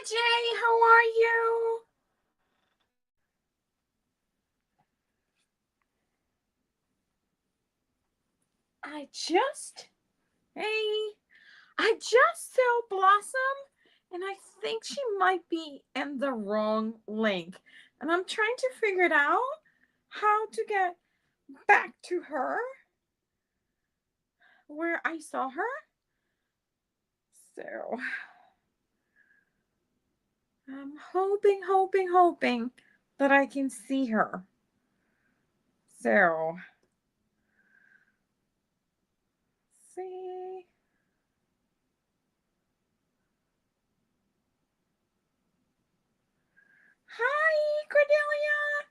Jay, how are you? I just, hey, I just saw Blossom and I think she might be in the wrong link. And I'm trying to figure it out how to get back to her where I saw her. So I'm hoping that I can see her. So, see. Hi, Cordelia.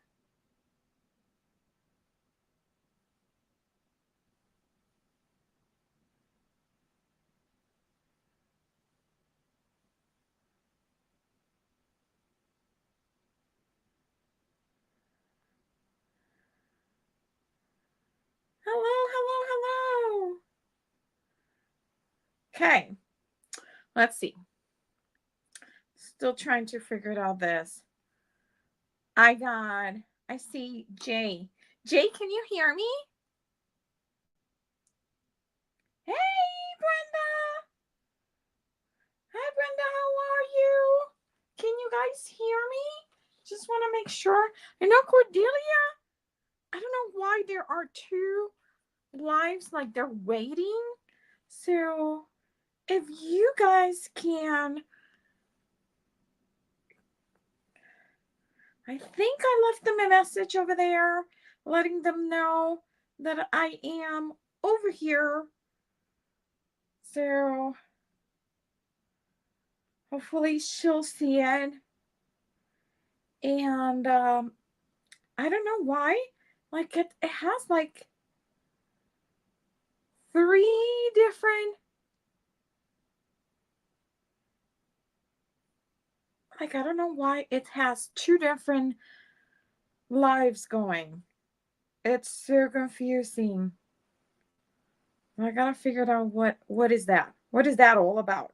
Hello. Okay, let's see. Still trying to figure it out this. I see Jay. Jay, can you hear me? Hey, Brenda. Hi, Brenda. How are you? Can you guys hear me? Just want to make sure. I know Cordelia. I don't know why there are two lives like they're waiting. So if you guys can, I think I left them a message over there letting them know that I am over here. So hopefully she'll see it. And I don't know why. Like it has like three different, like I don't know why it has two different lives going. It's so confusing. I gotta figure out what is that? What is that all about?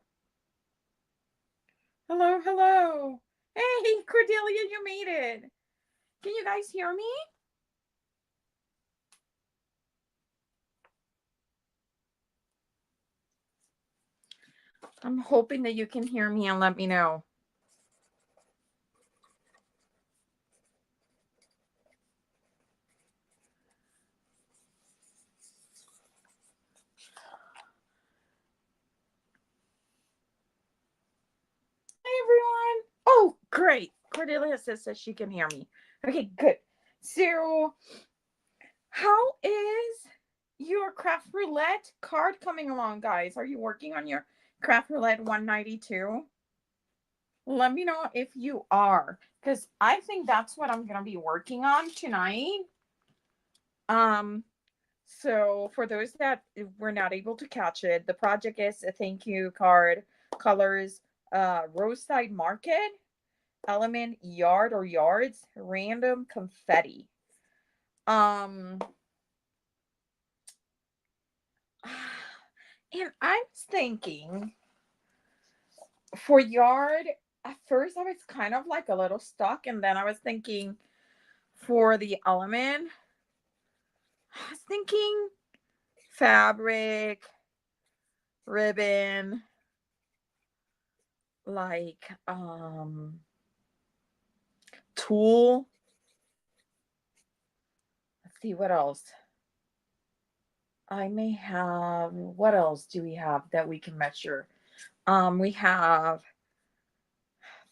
Hello. Hey, Cordelia, you made it. Can you guys hear me? I'm hoping that you can hear me and let me know. Hi, everyone. Oh, great. Cordelia says that she can hear me. Okay, good. So, how is your craft roulette card coming along, guys? Are you working on your craft roulette 192? Let me know if you are, because I think that's what I'm gonna be working on tonight. Um, so for those that were not able to catch it, the project is a thank you card, colors, roadside market, element, yard or yards, random confetti. Um, and I was thinking for yard, at first I was kind of like a little stuck, and then I was thinking for the element, I was thinking fabric, ribbon, like tulle. Let's see what else. I may have, what else do we have that we can measure? We have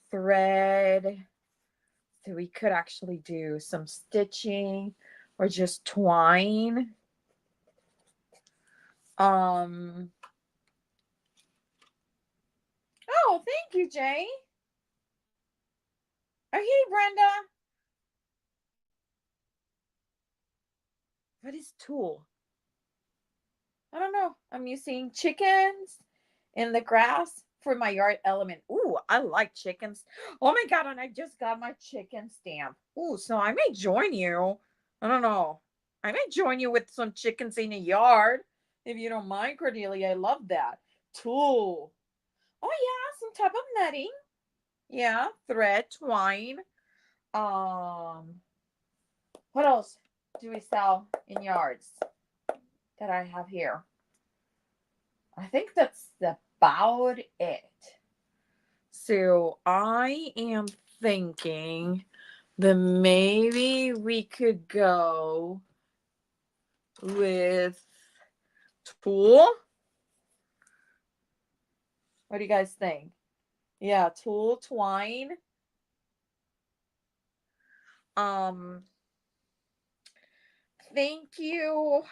thread. So we could actually do some stitching or just twine. Um Oh, thank you, Jay. Oh, hey, Brenda. What is tulle? I don't know. I'm using chickens in the grass for my yard element. Ooh, I like chickens. Oh my god, and I just got my chicken stamp. Ooh, so I may join you. I don't know. I may join you with some chickens in the yard if you don't mind, Cordelia. I love that. Tulle. Oh yeah, some type of netting. Yeah, thread, twine. Um, what else do we sell in yards that I have here? I think that's about it. So I am thinking that maybe we could go with tulle. What do you guys think? Yeah, tulle, twine. Um, thank you.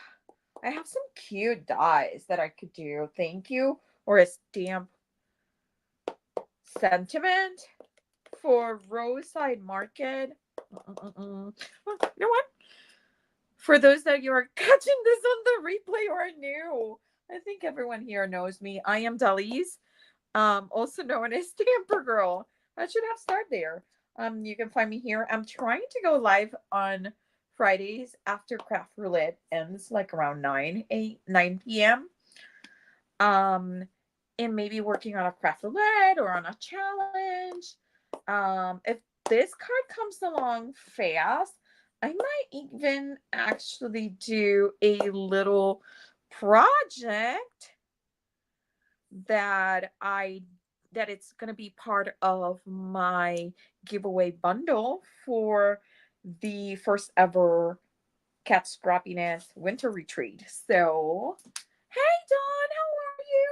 I have some cute dies that I could do. Thank you. Or a stamp sentiment for roadside market. Well, you know what? For those that you are catching this on the replay or new, I think everyone here knows me. I am Dalise, also known as Stamprgrl. I should have started there. You can find me here. I'm trying to go live on Fridays after Craft Roulette ends, like around 9 p.m. And maybe working on a craft roulette or on a challenge. If this card comes along fast, I might even actually do a little project that it's going to be part of my giveaway bundle for the first ever cat scrappiness winter retreat. So, hey Dawn, how are you?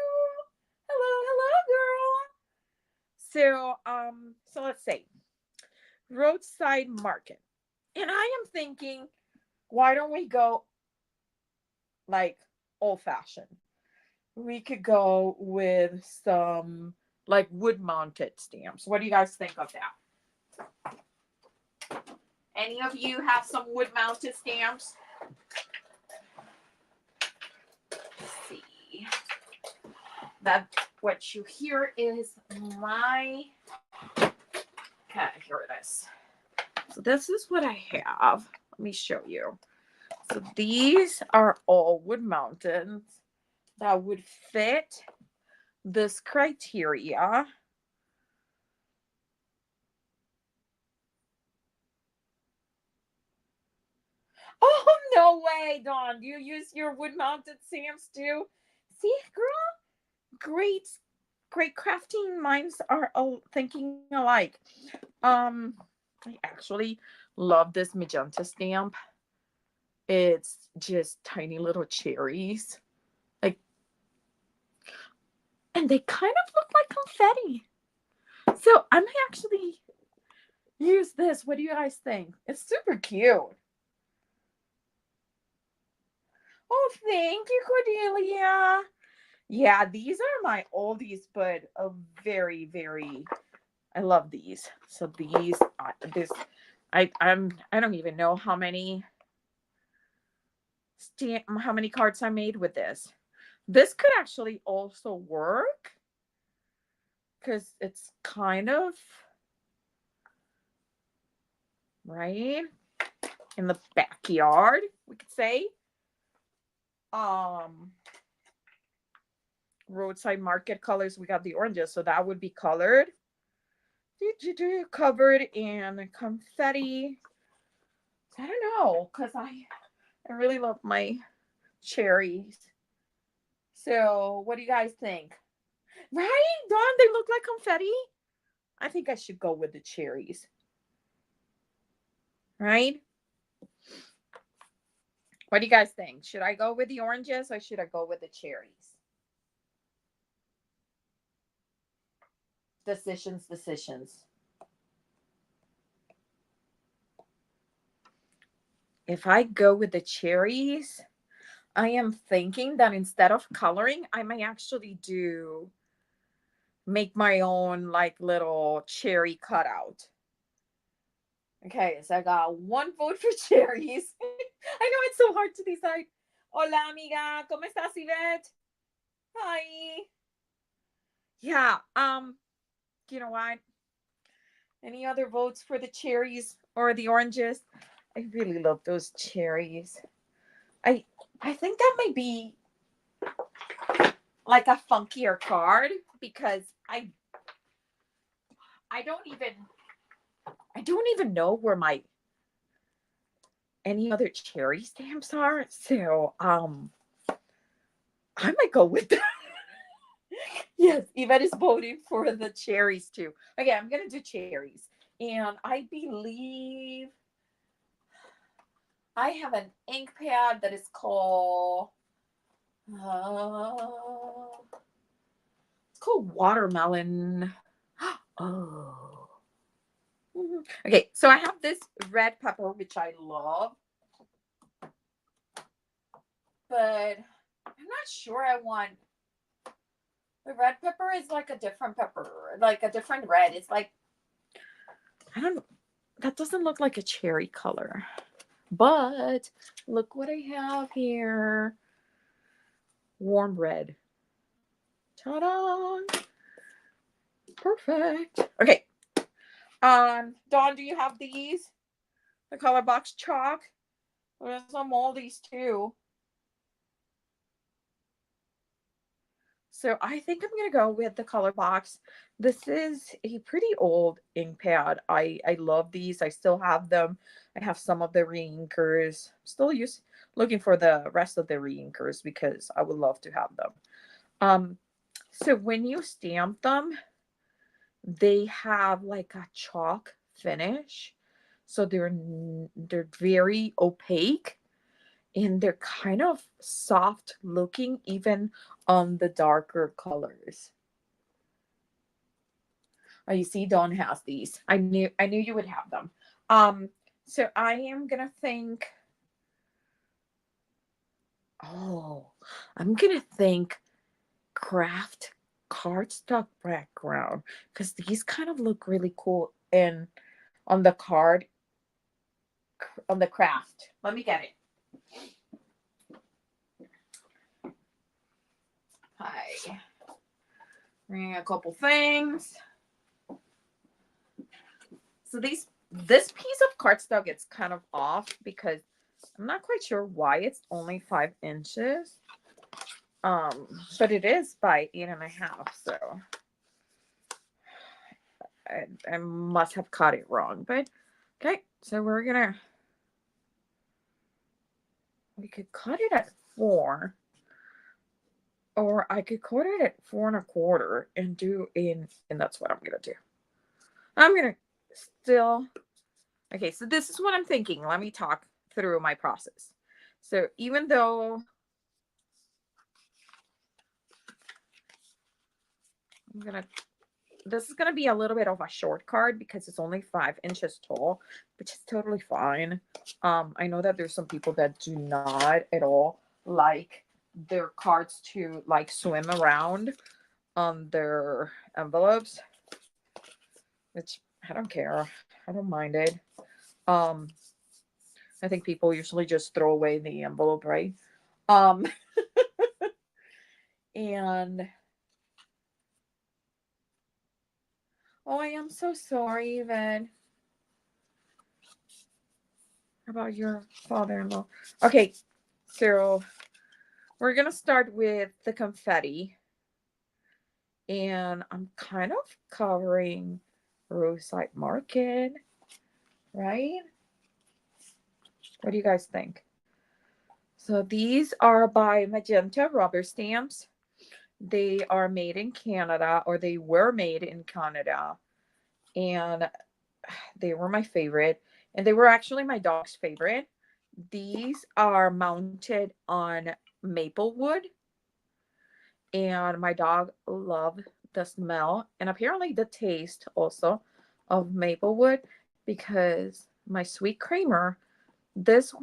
Hello, hello, girl. So let's say roadside market. And I am thinking, why don't we go like old fashioned? We could go with some like wood mounted stamps. What do you guys think of that? Any of you have some wood mounted stamps? Let's see. That what you hear is my. Okay, here it is. So this is what I have. Let me show you. So these are all wood mounted that would fit this criteria. Oh, no way, Dawn. Do you use your wood mounted stamps too? See, girl, great crafting minds are thinking alike. Um, I actually love this magenta stamp. It's just tiny little cherries. Like, and they kind of look like confetti. So I might actually use this. What do you guys think? It's super cute. Oh, thank you, Cordelia. Yeah, these are my oldies, but a very, very. I love these. So these, I don't even know how many cards I made with this. This could actually also work because it's kind of right in the backyard, we could say. Um, roadside market colors. We got the oranges, so that would be colored. Covered in confetti. I don't know, because I really love my cherries. So, what do you guys think? Right, Dawn? They look like confetti. I think I should go with the cherries. Right? What do you guys think? Should I go with the oranges or should I go with the cherries? Decisions. If I go with the cherries, I am thinking that instead of coloring, I might actually make my own like little cherry cutout. Okay, so I got one vote for cherries. I know it's so hard to decide. Hola, amiga. ¿Cómo estás, Yvette? Hi. Yeah, you know what? Any other votes for the cherries or the oranges? I really love those cherries. I I think that might be like a funkier card because I don't even know where my any other cherry stamps are. So I might go with that. Yes, Yvette is voting for the cherries too. Okay, I'm gonna do cherries. And I believe I have an ink pad that is called uh, it's called watermelon. Oh. Okay, so I have this red pepper, which I love, but I'm not sure I want the red pepper is like a different pepper, like a different red. It's like I don't know. That doesn't look like a cherry color. But look what I have here. Warm red. Ta-da! Perfect. Okay. Dawn, do you have these? The color box chalk? There's some moldies too. So I think I'm gonna go with the color box. This is a pretty old ink pad. I love these. I still have them. I have some of the reinkers. Still looking for the rest of the reinkers because I would love to have them. So when you stamp them, they have like a chalk finish. So they're very opaque and they're kind of soft looking even on the darker colors. Oh, you see, Dawn has these. I knew you would have them. So I am gonna think. Oh, I'm gonna think craft cardstock background because these kind of look really cool and on the card on the craft. Let me get it. Hi. Bring a couple things. So this piece of cardstock gets kind of off because I'm not quite sure why it's only 5 inches. But it is by 8.5, so I must have caught it wrong. But okay, so we could cut it at 4, or I could cut it at 4.25 and and that's what I'm gonna do. I'm gonna still okay. So this is what I'm thinking. Let me talk through my process. So even though I'm gonna this is going to be a little bit of a short card because it's only 5 inches tall, which is totally fine. I know that there's some people that do not at all like their cards to like swim around on their envelopes, which I don't care. I don't mind it. Um, I think people usually just throw away the envelope, right? Um, and oh, I am so sorry, Evan, about your father-in-law. Okay, so we're going to start with the confetti. And I'm kind of covering Roadside Market, right? What do you guys think? So these are by Magenta rubber stamps. They are made in Canada, or they were made in Canada. And they were my favorite. And they were actually my dog's favorite. These are mounted on maple wood. And my dog loved the smell and apparently the taste also of maplewood because my sweet creamer this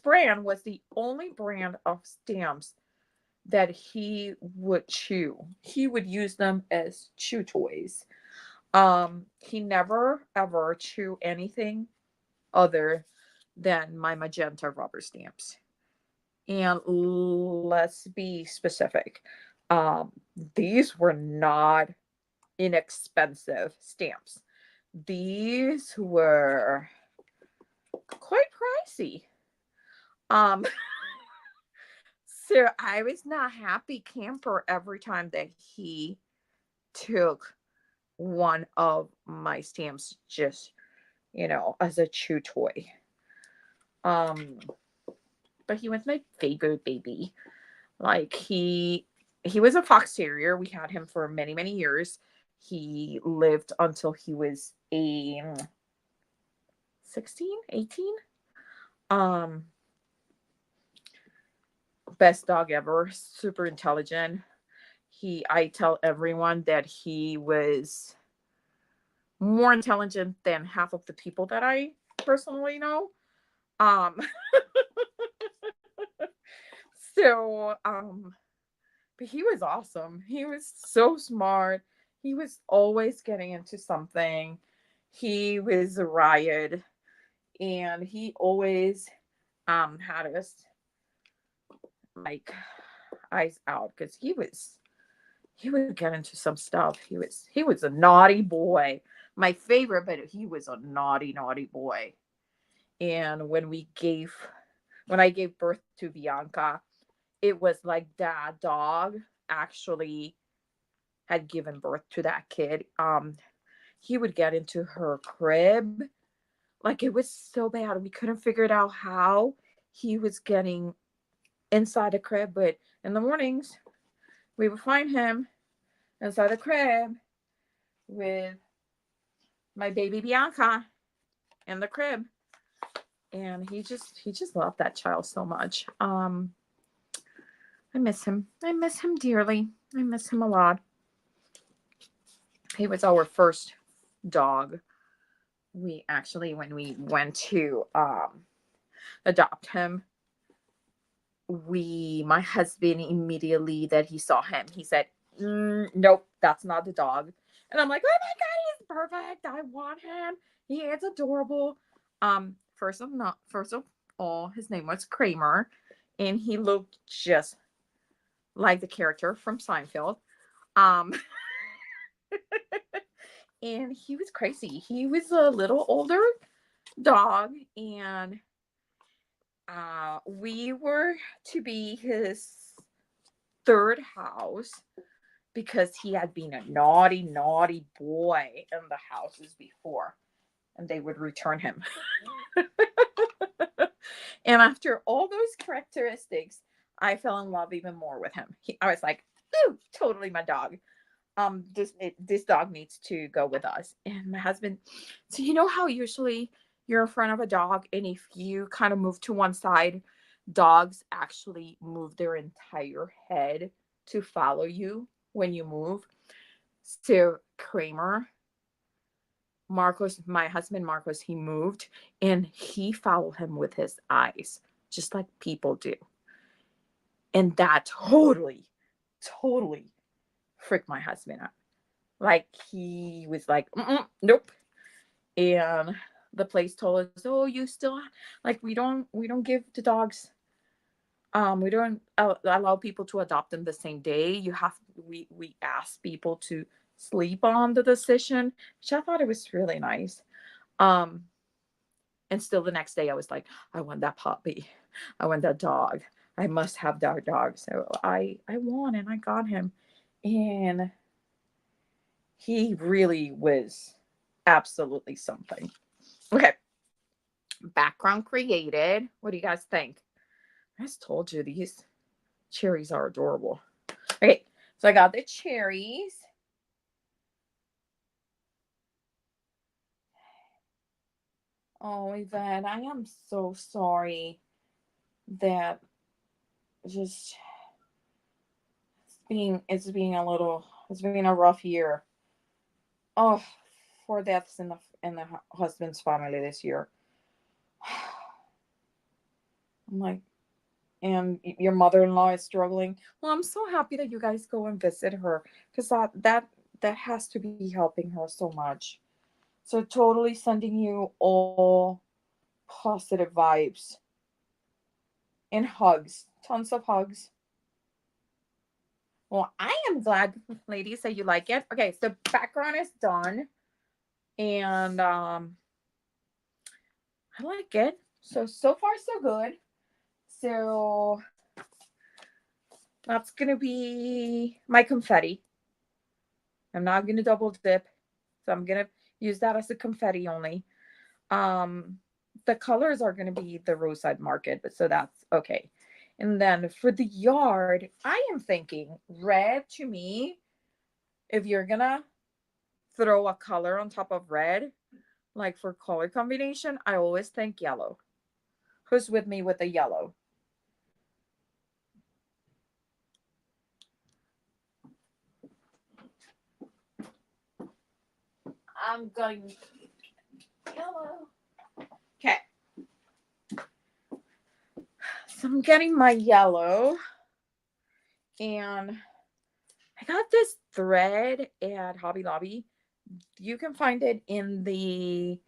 brand was the only brand of stamps that he would chew. He would use them as chew toys. He never ever chew anything other than my magenta rubber stamps. And let's be specific. Um, these were not inexpensive stamps. These were quite pricey. Um, so I was not happy camper every time that he took one of my stamps just, as a chew toy. Um, but he was my favorite baby. Like he was a fox terrier. We had him for many, many years. He lived until he was a 16, 18. Um, best dog ever, super intelligent. I tell everyone that he was more intelligent than half of the people that I personally know. Um, so but he was awesome. He was so smart. He was always getting into something. He was a riot, and he always had us like eyes out because he would get into some stuff. He was a naughty boy. My favorite, but he was a naughty, naughty boy. And when I gave birth to Bianca, it was like that dog actually had given birth to that kid. He would get into her crib. Like it was so bad. We couldn't figure it out how he was getting inside the crib, but in the mornings we would find him inside the crib with my baby Bianca in the crib. And he just loved that child so much. I miss him. I miss him dearly. I miss him a lot. He was our first dog. We actually, when we went to adopt him, my husband immediately that he saw him, he said, nope, that's not the dog. And I'm like, oh my God, he's perfect. I want him. He is adorable. First of all, his name was Kramer, and he looked just like the character from Seinfeld. Um, and he was crazy. He was a little older dog, and we were to be his third house because he had been a naughty, naughty boy in the houses before, and they would return him. And after all those characteristics, I fell in love even more with him. I was like, ooh, totally my dog. This dog needs to go with us. And my husband, so you know how usually you're in front of a dog, and if you kind of move to one side, dogs actually move their entire head to follow you when you move. So Kramer, Marcos, my husband Marcos, he moved and he followed him with his eyes, just like people do. And that totally, totally freaked my husband out. Like he was like, nope. And the place told us, oh, you still like we don't give the dogs. We don't allow people to adopt them the same day. We ask people to sleep on the decision, which I thought it was really nice. Um, and still the next day I was like, I want that puppy. I want that dog. I must have that dog. So I won and I got him. And he really was absolutely something. Okay. Background created. What do you guys think? I just told you these cherries are adorable. Okay. So I got the cherries. Oh, Yvette, I am so sorry that just it's being a rough year. Oh, four deaths in the husband's family this year. I'm like, and your mother-in-law is struggling. Well, I'm so happy that you guys go and visit her because that has to be helping her so much. So totally sending you all positive vibes and hugs, tons of hugs. Well, I am glad, ladies, that you like it. Okay, so background is done, and I like it. So far so good. So that's gonna be my confetti. I'm not gonna double dip. So I'm going to use that as a confetti only. The colors are going to be the Roadside Market, but so that's okay. And then for the yard, I am thinking red to me, if you're going to throw a color on top of red, like for color combination, I always think yellow. Who's with me with the yellow? I'm going yellow. Okay. So I'm getting my yellow. And I got this thread at Hobby Lobby. You can find it in the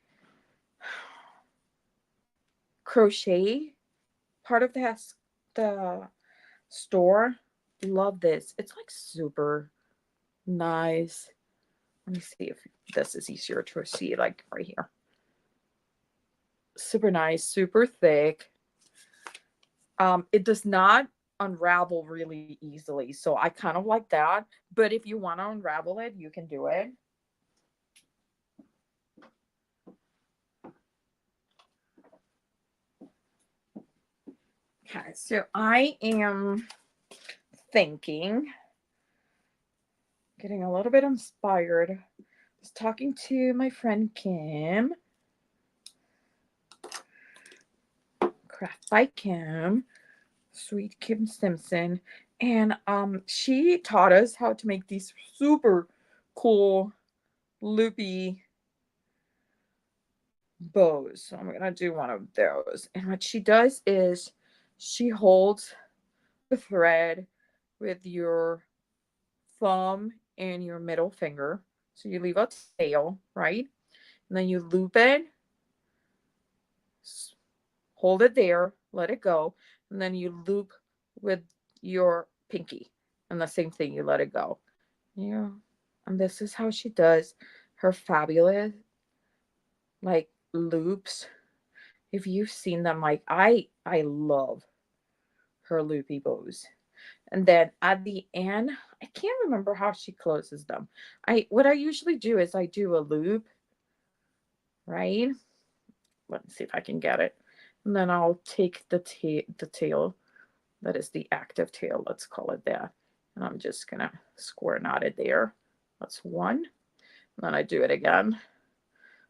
crochet part of the store. Love this. It's like super nice. Let me see if this is easier to see, like right here. Super nice, super thick. It does not unravel really easily, so I kind of like that. But if you want to unravel it, you can do it. Okay, so I am thinking, getting a little bit inspired. I was talking to my friend Kim, Craft by Kim, sweet Kim Simpson, and she taught us how to make these super cool loopy bows. So I'm gonna do one of those. And what she does is she holds the thread with your thumb and your middle finger. So you leave a tail, right? And then you loop it, hold it there, let it go, and then you loop with your pinky. And the same thing, you let it go. Yeah. And this is how she does her fabulous like loops. If you've seen them, like I love her loopy bows. And then at the end, I can't remember how she closes them. What I usually do is I do a loop, right? Let's see if I can get it. And then I'll take the tail, that is the active tail, let's call it that. And I'm just gonna square knot it there. That's one. And then I do it again.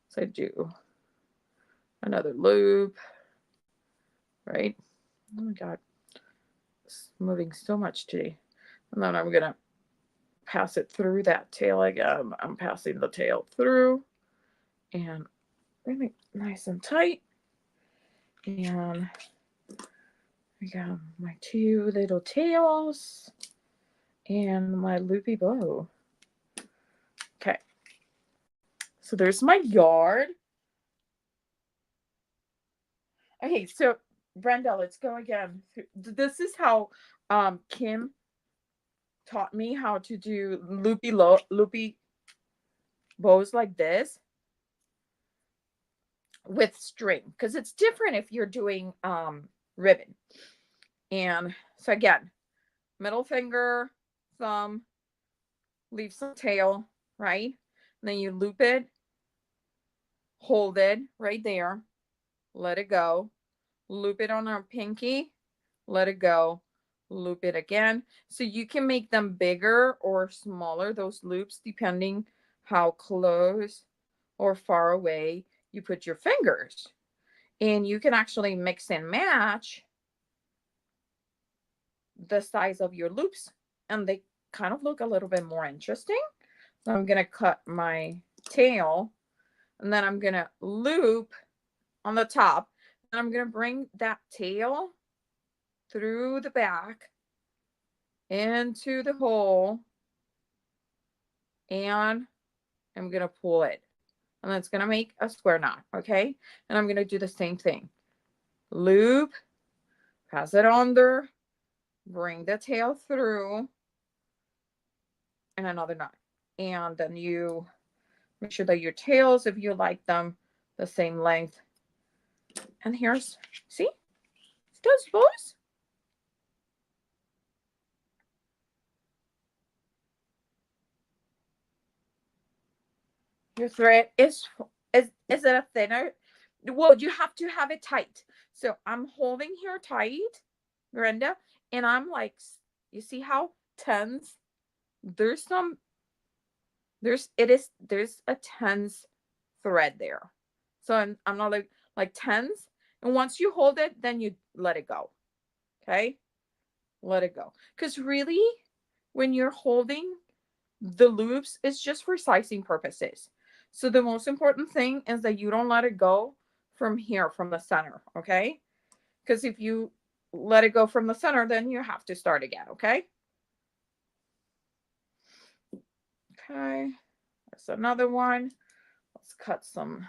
So I do another loop, right? Oh my God, it's moving so much today. And then I'm gonna pass it through that tail again. I'm passing the tail through and really nice and tight. And I got my two little tails and my loopy bow. Okay. So there's my yard. Okay, so Brenda, let's go again. This is how Kim taught me how to do loopy bows like this with string, because it's different if you're doing ribbon. And so again, middle finger, thumb, leave some tail, right? And then you loop it, hold it right there, let it go, loop it on our pinky, let it go, loop it again. So you can make them bigger or smaller, those loops, depending how close or far away you put your fingers. And you can actually mix and match the size of your loops, and they kind of look a little bit more interesting. So I'm going to cut my tail, and then I'm going to loop on the top, and I'm going to bring that tail through the back into the hole, and I'm going to pull it, and that's going to make a square knot. Okay. And I'm going to do the same thing. Loop, pass it under, bring the tail through, and another knot. And then you make sure that your tails, if you like them, the same length. And here's, see, those bows. Your thread is it a thinner? Well, you have to have it tight. So I'm holding here tight, Brenda, and I'm like, you see how tense? There's some there's a tense thread there. So I'm not like tense. And once you hold it, then you let it go. Okay? Let it go. Because really, when you're holding the loops, it's just for sizing purposes. So the most important thing is that you don't let it go from here, from the center, okay? Because if you let it go from the center, then you have to start again, okay? Okay, there's another one. Let's cut some.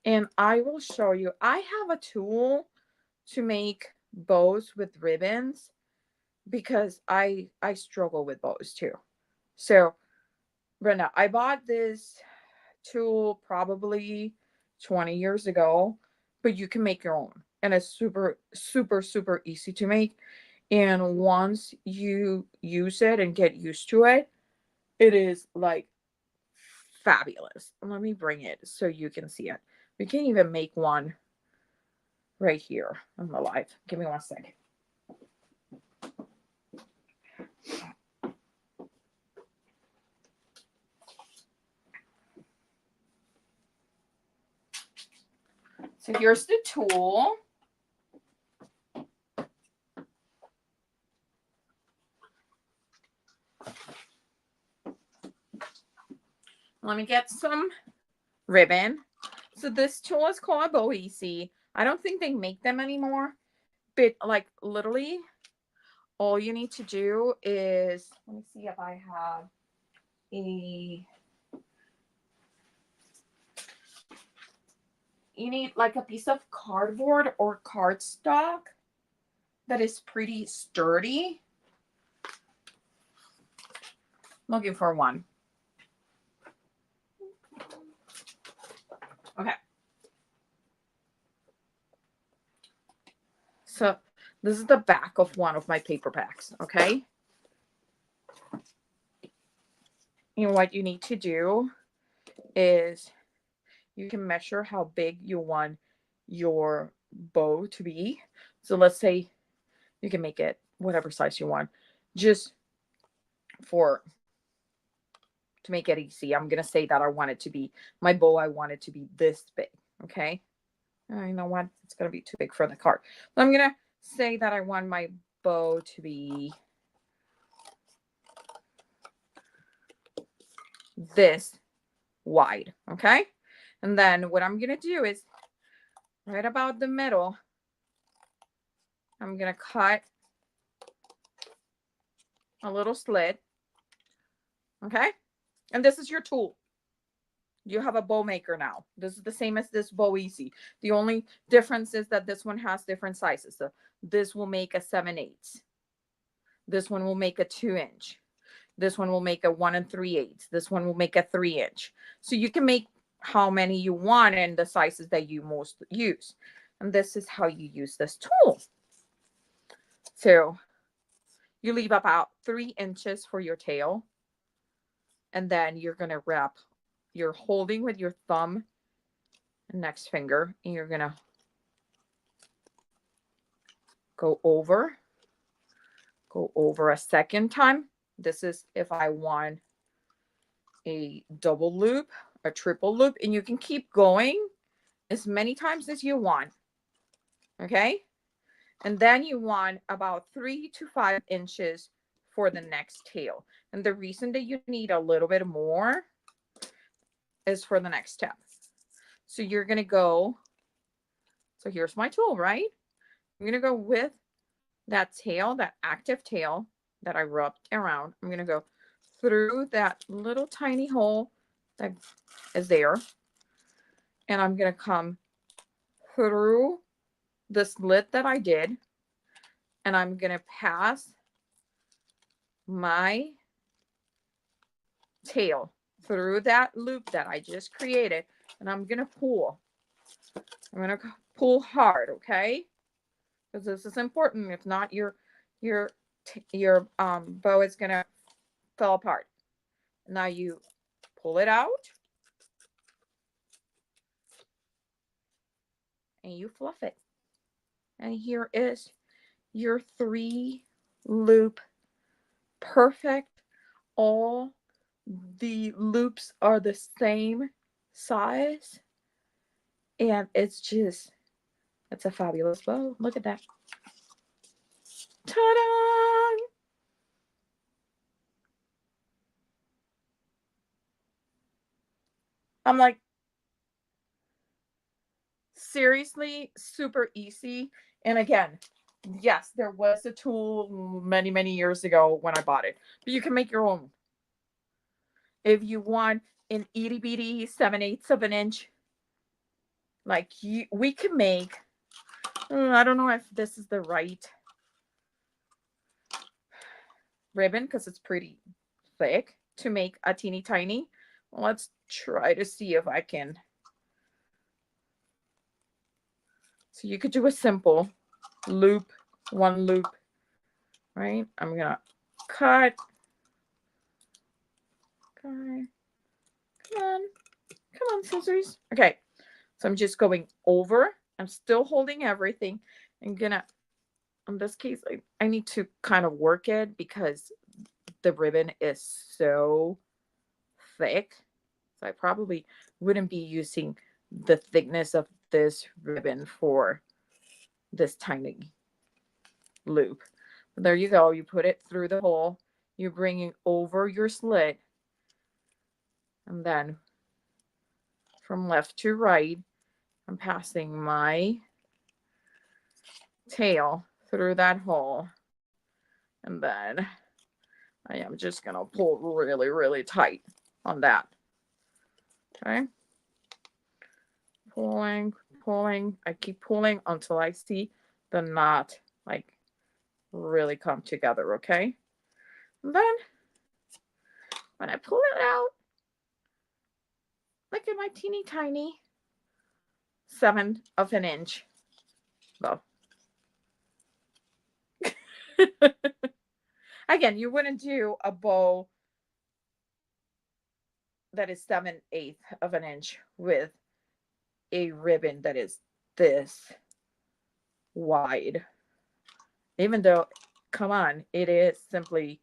And I will show you. I have a tool to make bows with ribbons because I struggle with bows too. So, Brenda, I bought this tool probably 20 years ago, but you can make your own. And it's super, super, super easy to make. And once you use it and get used to it, it is like fabulous. Let me bring it so you can see it. We can even make one right here on the live. Give me 1 second. So here's the tool. Let me get some ribbon. So this tool is called a Bow Easy. I don't think they make them anymore, but like literally all you need to do is, let me see if I have you need like a piece of cardboard or cardstock that is pretty sturdy. I'm looking for one. Okay. So this is the back of one of my paper packs, okay? And what you need to do is you can measure how big you want your bow to be. So let's say you can make it whatever size you want. Just to make it easy, I'm gonna say that I want it to be, my bow, I want it to be this big, okay? You know what? It's gonna be too big for the card. So I'm gonna say that I want my bow to be this wide, okay? And then what I'm gonna do is right about the middle, I'm gonna cut a little slit, okay? And this is your tool. You have a bow maker now. This is the same as this Bow Easy. The only difference is that this one has different sizes. So this will make a 7/8. This one will make a 2-inch. This one will make a 1 3/8. This one will make a 3-inch. So you can make how many you want and the sizes that you most use. And this is how you use this tool. So you leave about 3 inches for your tail. And then you're going to wrap, you're holding with your thumb and next finger, and you're going to go over a second time. This is if I want a double loop, a triple loop, and you can keep going as many times as you want. Okay. And then you want about 3 to 5 inches for the next tail. And the reason that you need a little bit more is for the next step. So you're going to go, so here's my tool, right? I'm going to go with that tail, that active tail that I rubbed around. I'm going to go through that little tiny hole that is there. And I'm going to come through the slit that I did. And I'm going to pass my tail through that loop that I just created. And I'm going to pull. I'm going to pull hard, okay? Because this is important. If not, your bow is going to fall apart. Now you pull it out. and you fluff it. And here is your 3-loop perfect. All the loops are the same size, and it's a fabulous bow. Look at that. Ta-da! I'm like, seriously, super easy. And again, yes, there was a tool many, many years ago when I bought it, but you can make your own. If you want an itty bitty 7/8 of an inch, like we can make, I don't know if this is the right ribbon because it's pretty thick to make a teeny tiny. Let's try to see if I can. So you could do a simple loop, 1 loop, right? I'm gonna cut. Okay. Come on, scissors. Okay, so I'm just going over. I'm still holding everything. I'm gonna, in this case, I need to kind of work it because the ribbon is so thick. So I probably wouldn't be using the thickness of this ribbon for this tiny loop. But there you go. You put it through the hole. You're bringing over your slit. And then from left to right, I'm passing my tail through that hole. And then I am just going to pull really, really tight on that. Okay. Pulling, pulling. I keep pulling until I see the knot like really come together. Okay. And then when I pull it out, look at my teeny tiny 1/7 of an inch bow. Again, you wouldn't do a bow that is 7/8 of an inch with a ribbon that is this wide. Even though, come on, it is simply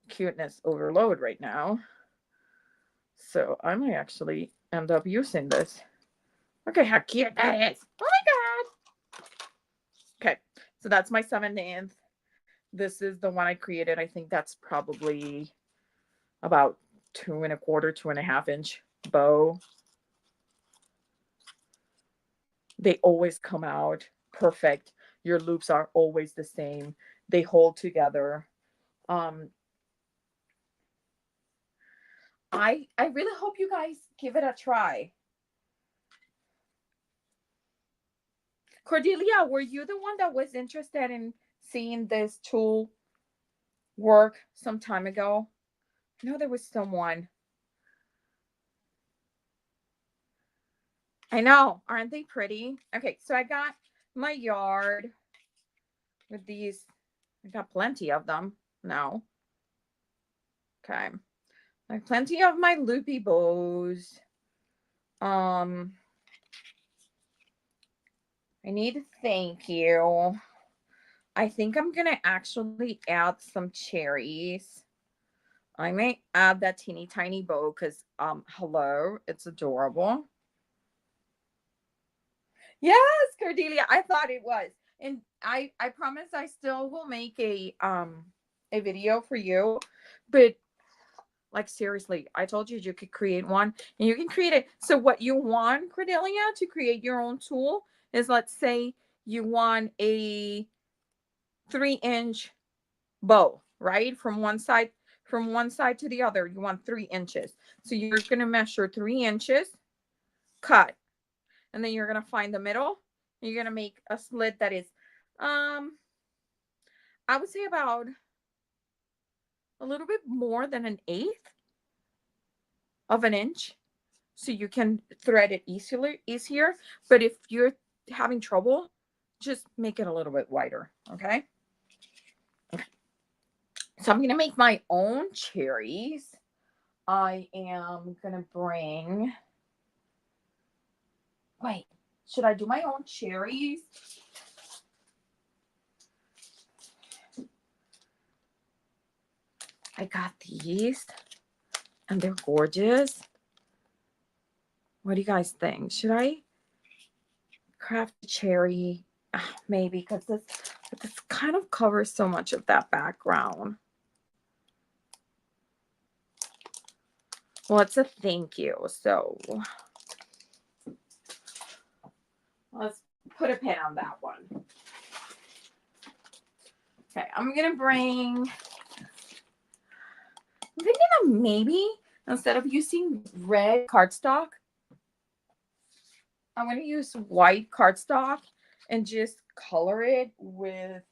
cuteness overload right now. So I might actually end up using this. Look at how cute that is. Oh my God. Okay, so that's my 7/8. This is the one I created. I think that's probably about 2¼ 2½ inch bow. They always come out perfect. Your loops are always the same. They hold together. I really hope you guys give it a try. Cordelia, were you the one that was interested in seeing this tool work some time ago? I know there was someone. I know. Aren't they pretty? Okay, so I got my yard with these. I got plenty of them now. Okay. I have plenty of my loopy bows. I need a thank you. I think I'm gonna actually add some cherries. I may add that teeny tiny bow because hello, it's adorable. Yes, Cordelia, I thought it was. And I promise I still will make a video for you. But like seriously, I told you you could create one and you can create it. So what you want, Cordelia, to create your own tool is, let's say you want a 3-inch bow, right? From one side to the other, you want 3 inches. So you're going to measure 3 inches, cut, and then you're going to find the middle. You're going to make a slit that is, I would say about a little bit more than 1/8 of an inch. So you can thread it easier. But if you're having trouble, just make it a little bit wider. Okay. So I'm going to make my own cherries. I am going to bring, wait, Should I do my own cherries? I got these and they're gorgeous. What do you guys think? Should I craft a cherry? Maybe, because this kind of covers so much of that background. Well, it's a thank you, so let's put a pin on that one. Okay, I'm gonna bring, I'm thinking of maybe instead of using red cardstock, I'm gonna use white cardstock and just color it with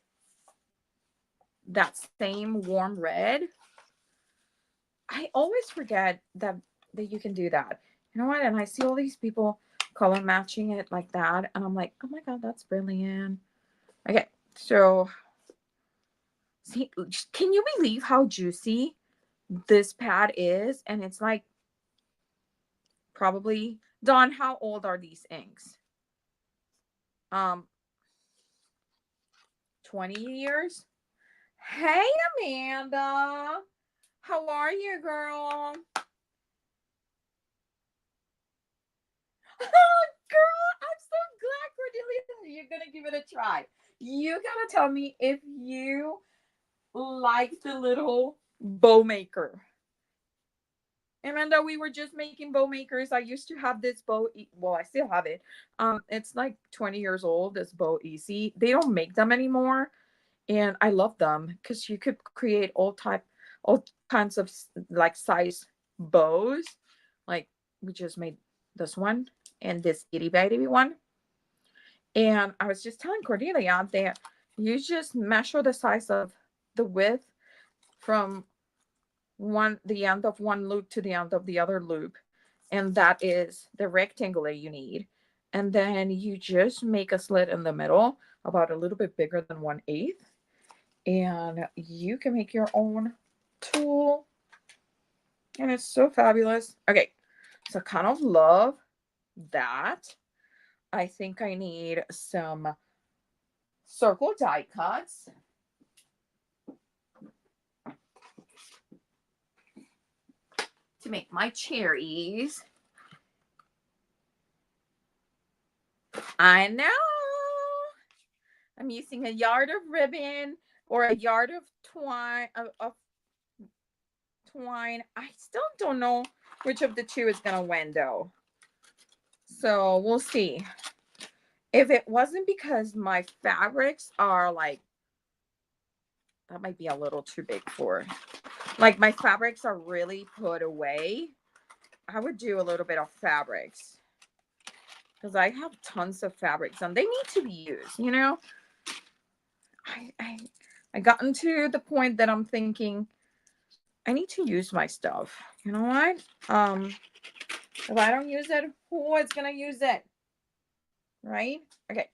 that same warm red. I always forget that you can do that. You know what? And I see all these people color matching it like that, and I'm like, oh my god, that's brilliant. Okay, so see, can you believe how juicy this pad is? And it's like probably, Dawn, how old are these inks? 20 years. Hey, Amanda. How are you, girl? Girl, I'm so glad, Cordelia, you're gonna give it a try. You gotta tell me if you like the little bow maker. Amanda, we were just making bow makers. I used to have this bow. Well, I still have it. It's like 20 years old. This Bow Easy. They don't make them anymore, and I love them because you could create all kinds of like size bows. Like we just made this one and this itty bitty one. And I was just telling Cordelia that you just measure the size of the width from the end of one loop to the end of the other loop, and that is the rectangle that you need. And then you just make a slit in the middle about a little bit bigger than 1/8, and you can make your own tool, and it's so fabulous. Okay, so I kind of love that. I think I need some circle die cuts. To make my cherries. I know. I'm using a yard of ribbon or a yard of twine. Twine. I still don't know which of the two is gonna win though. So we'll see. If it wasn't because my fabrics are like, that might be a little too big for, like my fabrics are really put away, I would do a little bit of fabrics. Because I have tons of fabrics and they need to be used, you know. I gotten to the point that I'm thinking I need to use my stuff. You know what? If I don't use it, who is gonna use it? Right? Okay.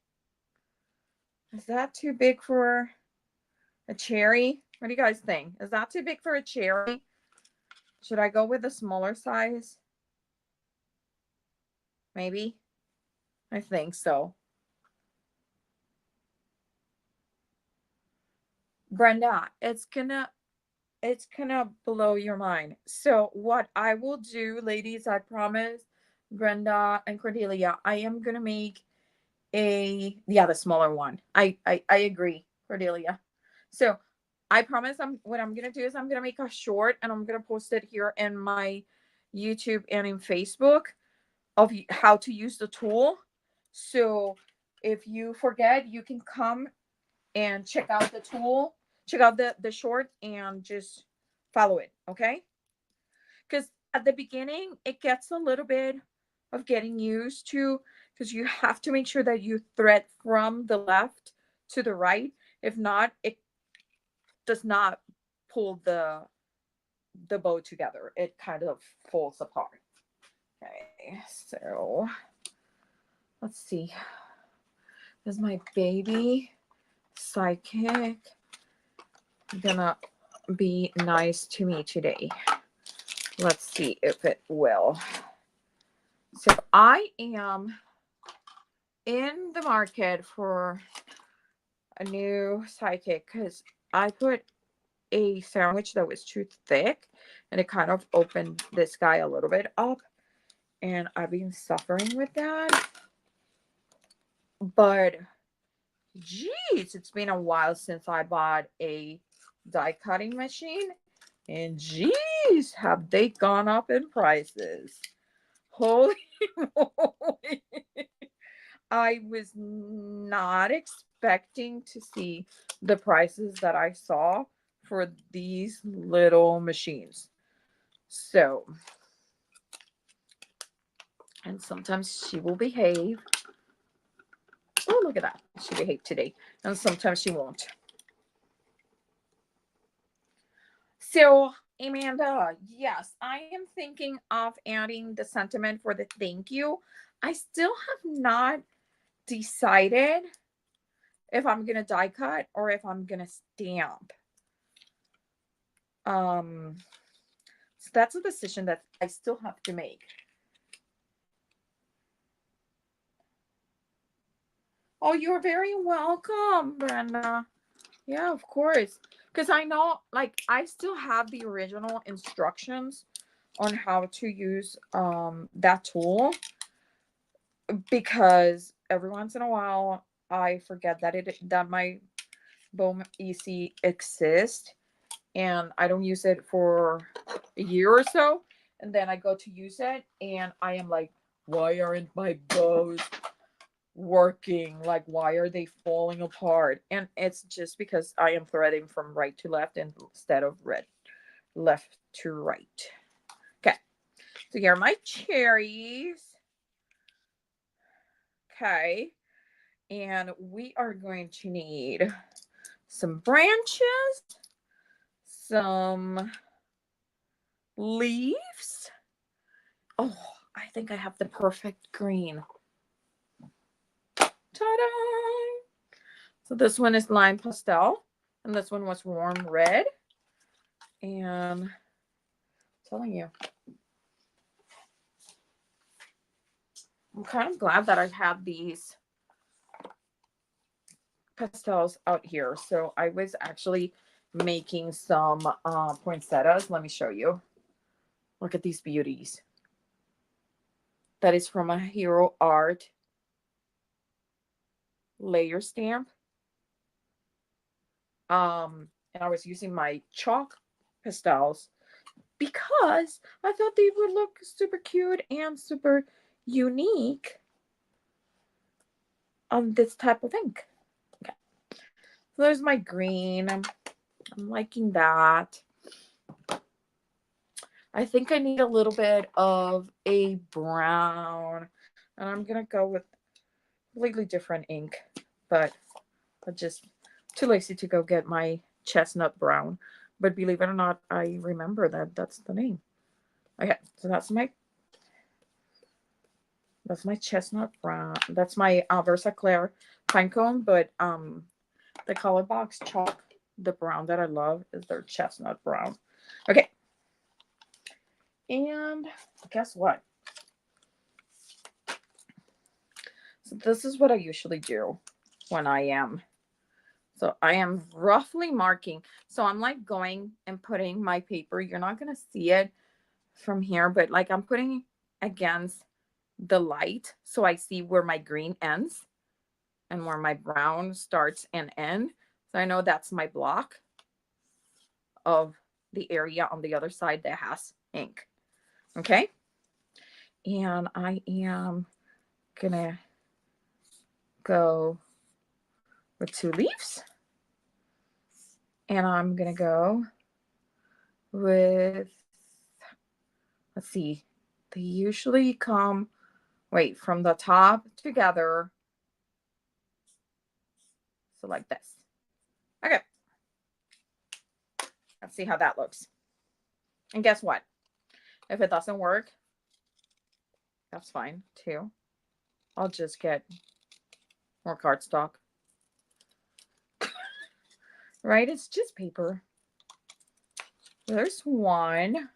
Is that too big for a cherry? What do you guys think? Is that too big for a cherry? Should I go with a smaller size? Maybe. I think so. Brenda, it's gonna blow your mind. So what I will do, ladies, I promise, Brenda and Cordelia, I am gonna make the smaller one. I agree, Cordelia. So I promise what I'm gonna do is I'm gonna make a short and I'm gonna post it here in my YouTube and in Facebook of how to use the tool. So if you forget, you can come and check out the tool, check out the short and just follow it, okay? Because at the beginning, it gets a little bit of getting used to, because you have to make sure that you thread from the left to the right. If not, it does not pull the bow together. It kind of falls apart. Okay, so let's see. Is my baby psychic gonna be nice to me today? Let's see if it will. So I am in the market for a new sidekick because I put a sandwich that was too thick and it kind of opened this guy a little bit up, and I've been suffering with that. But geez, it's been a while since I bought a die cutting machine, and geez, have they gone up in prices. Holy moly. I was not expecting to see the prices that I saw for these little machines. So, and sometimes she will behave. Oh, look at that. She behaved today. And sometimes she won't. So, Amanda, yes, I am thinking of adding the sentiment for the thank you. I still have not decided if I'm going to die cut or if I'm going to stamp. So that's a decision that I still have to make. Oh, you're very welcome, Brenda. Yeah, of course. Because I know, like, I still have the original instructions on how to use that tool, because every once in a while I forget that my Boom EC exists, and I don't use it for a year or so, and then I go to use it and I am like, why aren't my bows working? Like, why are they falling apart? And it's just because I am threading from right to left instead of left to right. Okay, so here are my cherries. Okay, and we are going to need some branches, some leaves. Oh, I think I have the perfect green. Ta-da! So this one is lime pastel, and this one was warm red. And I'm telling you, I'm kind of glad that I have these pastels out here. So I was actually making some poinsettias. Let me show you. Look at these beauties. That is from a Hero Art layer stamp. And I was using my chalk pastels because I thought they would look super cute and super unique on this type of ink. Okay. So there's my green. I'm liking that. I think I need a little bit of a brown, and I'm gonna go with completely different ink, but I'm just too lazy to go get my chestnut brown. But believe it or not, I remember that's the name. Okay, so that's my chestnut brown. That's my Versaclair Pinecone, but the color box chalk, the brown that I love is their chestnut brown. Okay. And guess what? So this is what I usually do when I am. So I am roughly marking. So I'm like going and putting my paper. You're not going to see it from here, but like I'm putting against the light so I see where my green ends and where my brown starts and ends. So I know that's my block of the area on the other side that has ink. Okay. And I am gonna go with 2 leaves. And I'm gonna go with, let's see, they usually come, wait, from the top together. So like this. Okay. Let's see how that looks. And guess what? If it doesn't work, that's fine too. I'll just get more cardstock. Right? It's just paper. There's one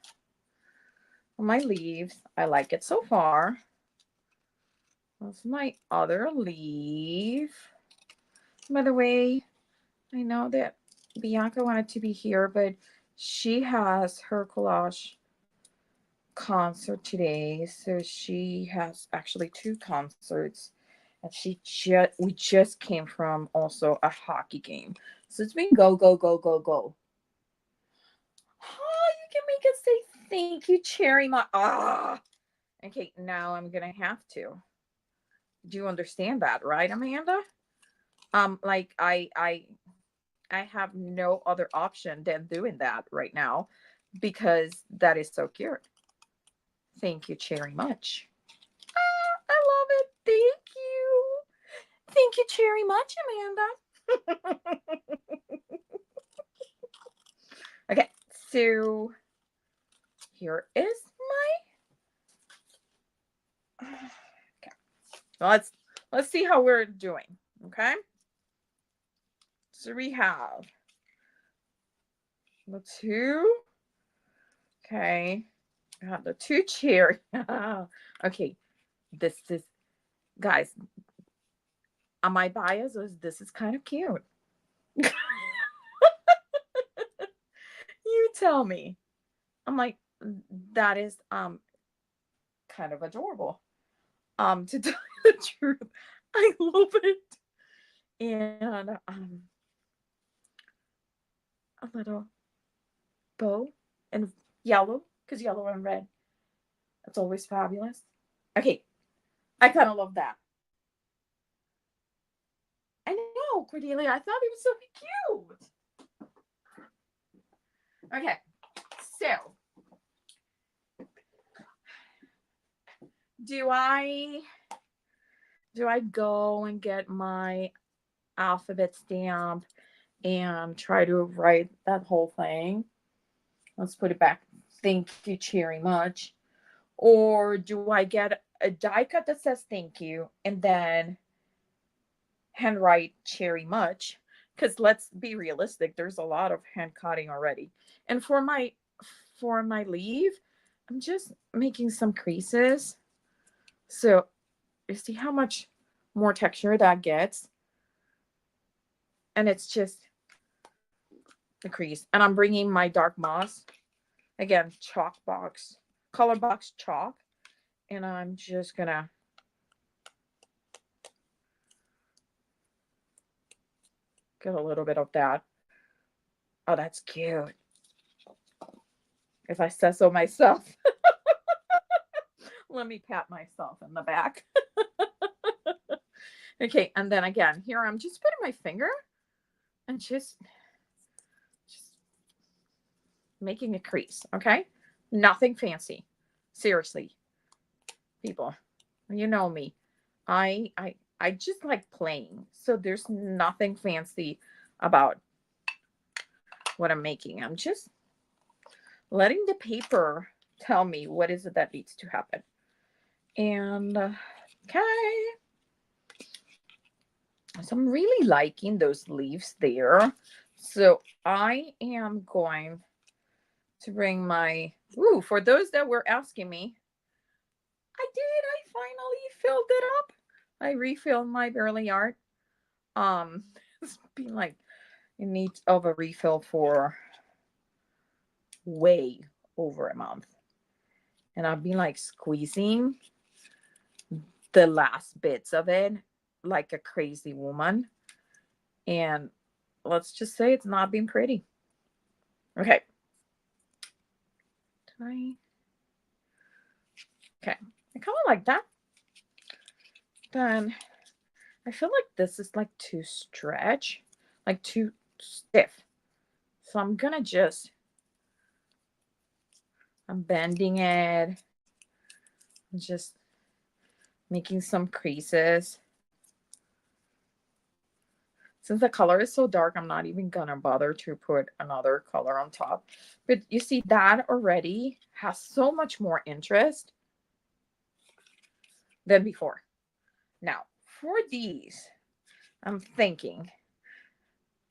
on my leaves. I like it so far. That's my other leaf. By the way, I know that Bianca wanted to be here, but she has her collage concert today. So she has actually two concerts. And we just came from also a hockey game. So it's been go, go, go, go, go. Oh, you can make us say thank you, Cherry. Okay, now I'm gonna have to. Do you understand that, right, Amanda? Like I have no other option than doing that right now because that is so cute. Thank you, Cherry, much. I love it. Thank you. Thank you, Cherry, much, Amanda. Okay, so here is my. Okay, let's see how we're doing. Okay, so we have the two. Okay, we have the two cherry. Okay, this is guys. On my bias is this is kind of cute. You tell me. I'm like that is kind of adorable. To tell you the truth, I love it. And a little bow and yellow because yellow and red. That's always fabulous. Okay, I kind of love that. I know, Cordelia. I thought it was so cute. Okay, so do I go and get my alphabet stamp and try to write that whole thing? Let's put it back. Thank you, Cherry much. Or do I get a die cut that says thank you and then handwrite Cherry much? Because let's be realistic, there's a lot of hand cutting already. And for my leaf, I'm just making some creases. So you see how much more texture that gets? And it's just the crease. And I'm bringing my dark moss. Again, chalk box, color box chalk. And I'm just gonna get a little bit of that. Oh, that's cute. If I say so myself. Let me pat myself in the back. Okay, and then again, here I'm just putting my finger and just making a crease, okay? Nothing fancy. Seriously, people, you know me. I just like playing. So there's nothing fancy about what I'm making. I'm just letting the paper tell me what is it that needs to happen. And okay. So I'm really liking those leaves there. So I am going to bring my, ooh, for those that were asking me, I finally filled it up. I refilled my Burley art. It's been like in need of a refill for way over a month. And I've been like squeezing the last bits of it like a crazy woman. And let's just say it's not been pretty. Okay. Okay. I kind of like that. Then I feel like this is like too stretch, like too stiff. So I'm gonna I'm bending it, just making some creases. Since the color is so dark, I'm not even gonna bother to put another color on top. But you see that already has so much more interest than before. Now, for these, I'm thinking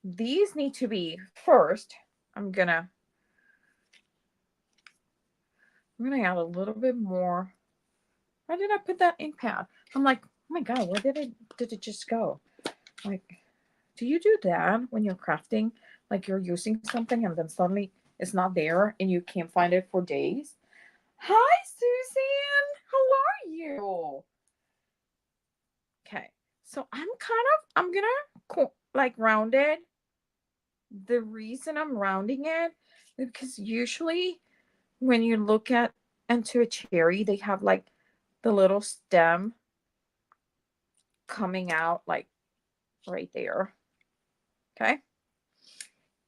these need to be first. I'm gonna add a little bit more. Why did I put that ink pad? I'm like, my God, where did it just go? Like, do you do that when you're crafting? Like you're using something and then suddenly it's not there and you can't find it for days? Hi, Susan. How are you? Okay. So I'm gonna like round it. The reason I'm rounding it is because usually when you look at into a cherry, they have like the little stem coming out like right there. Okay.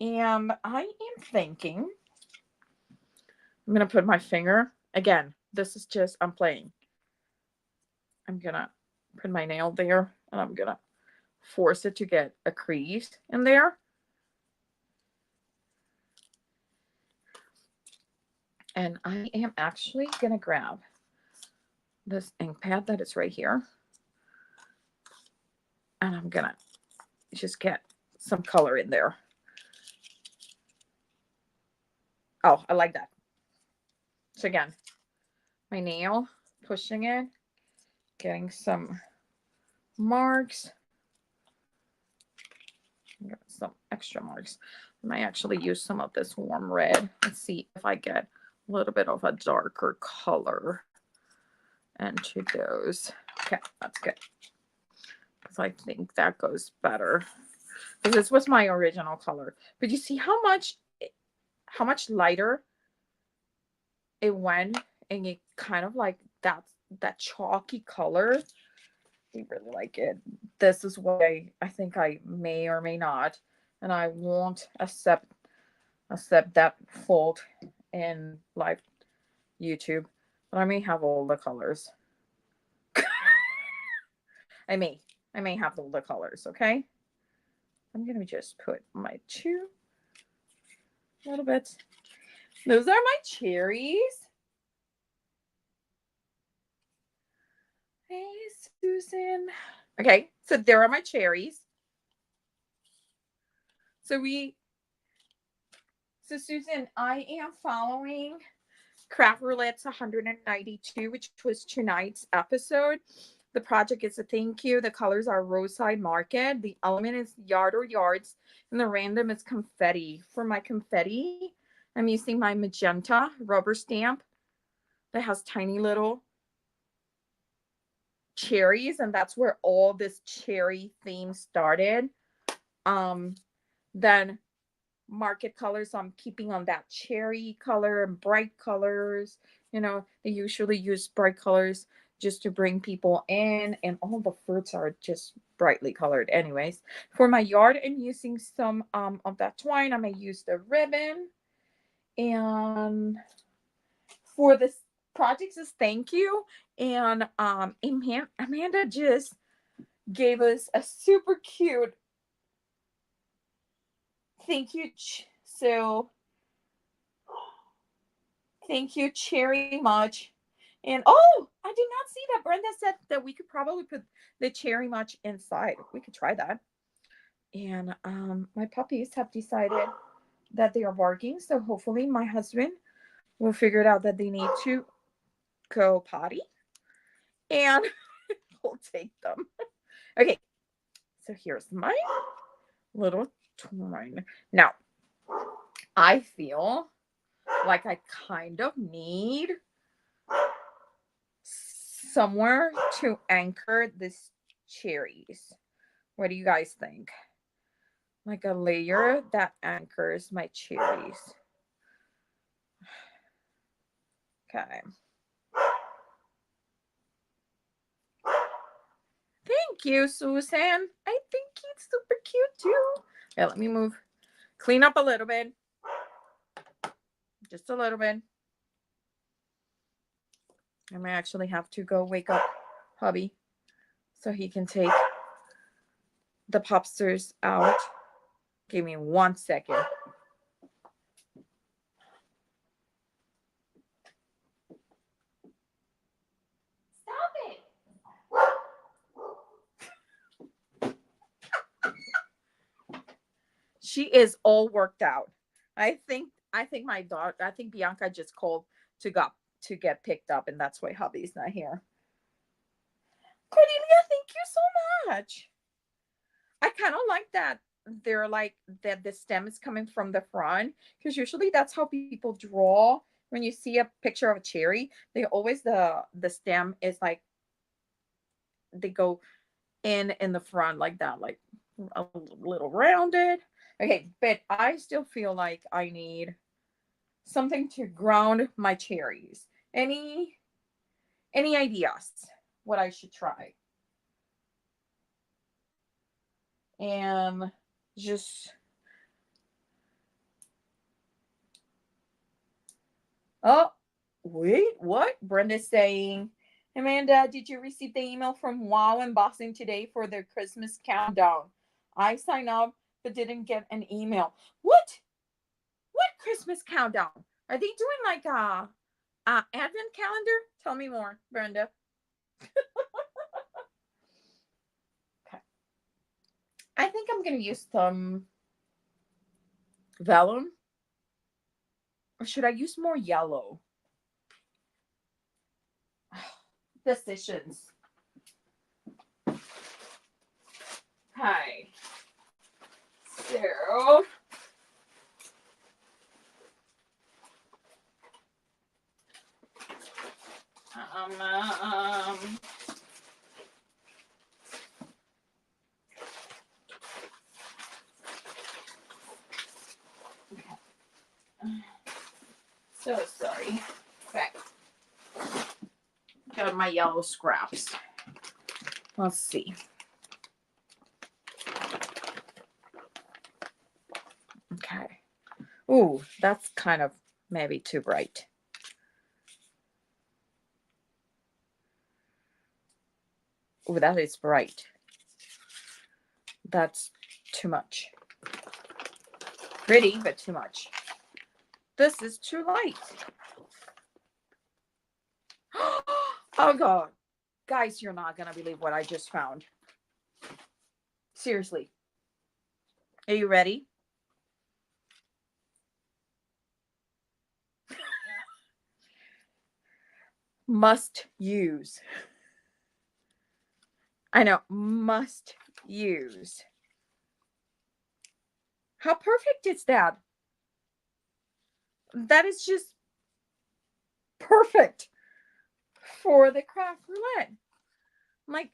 And I am thinking I'm gonna put my finger again. This is just I'm playing. I'm gonna put my nail there and I'm gonna force it to get a crease in there. And I am actually gonna grab this ink pad that is right here. And I'm gonna just get some color in there. Oh, I like that. So again, my nail, pushing it, getting some marks. Some extra marks. I might actually use some of this warm red. Let's see if I get a little bit of a darker color into those. Okay, that's good. Because I think that goes better. Because this was my original color. But you see how much lighter it went, and it kind of like that chalky color. We really like it. This is why I think I may or may not, and I won't accept that fault in live YouTube, but I may have all the colors. I may have all the colors. Okay, I'm gonna just put my two little bits. Those are my cherries. Hey, Susan. Okay, so there are my cherries. So Susan, I am following Craft Roulette's 192, which was tonight's episode. The project is a thank you. The colors are Roadside Market. The element is yard or yards. And the random is confetti. For my confetti, I'm using my magenta rubber stamp that has tiny little cherries. And that's where all this cherry theme started. Then market colors, so I'm keeping on that cherry color and bright colors. They usually use bright colors just to bring people in, and all the fruits are just brightly colored anyways. For my yard, I'm using some of that twine. I'm gonna use the ribbon. And for this project is thank you. And Amanda just gave us a super cute thank you. So thank you cherry much. And oh, I did not see that. Brenda said that we could probably put the cherry much inside. We could try that. And my puppies have decided that they are barking. So hopefully my husband will figure it out that they need to go potty. And we'll take them. Okay. So here's my little twine. Now, I feel like I kind of need somewhere to anchor this cherries. What do you guys think? Like a layer that anchors my cherries. Okay. Thank you, Susan. I think it's super cute too. Yeah, let me move. Clean up a little bit. Just a little bit. I might actually have to go wake up hubby so he can take the popsters out. Give me 1 second. Stop it. She is all worked out. I think my dog, I think Bianca just called to get picked up, and that's why hubby's not here. Cordelia, you so much. I kind of like that they're like that the stem is coming from the front, because usually that's how people draw. When you see a picture of a cherry, they always the stem is like they go in the front like that, like a little rounded. Okay, but I still feel like I need something to ground my cherries. Any ideas what I should try? And just, oh, wait, what? Brenda's saying, Amanda, did you receive the email from Wow Embossing today for their Christmas countdown? I signed up but didn't get an email. What? What Christmas countdown? Are they doing like a advent calendar? Tell me more, Brenda. Okay. I think I'm gonna use some vellum. Or should I use more yellow? Decisions. Hi. So um so sorry. Okay. Got my yellow scraps. Let's see. Okay. Ooh, that's kind of maybe too bright. Ooh, that is bright. That's too much. Pretty, but too much. This is too light. Oh God. Guys, you're not gonna believe what I just found. Seriously. Are you ready? Must use. I know, must use. How perfect is that? That is just perfect for the craft roulette. Like,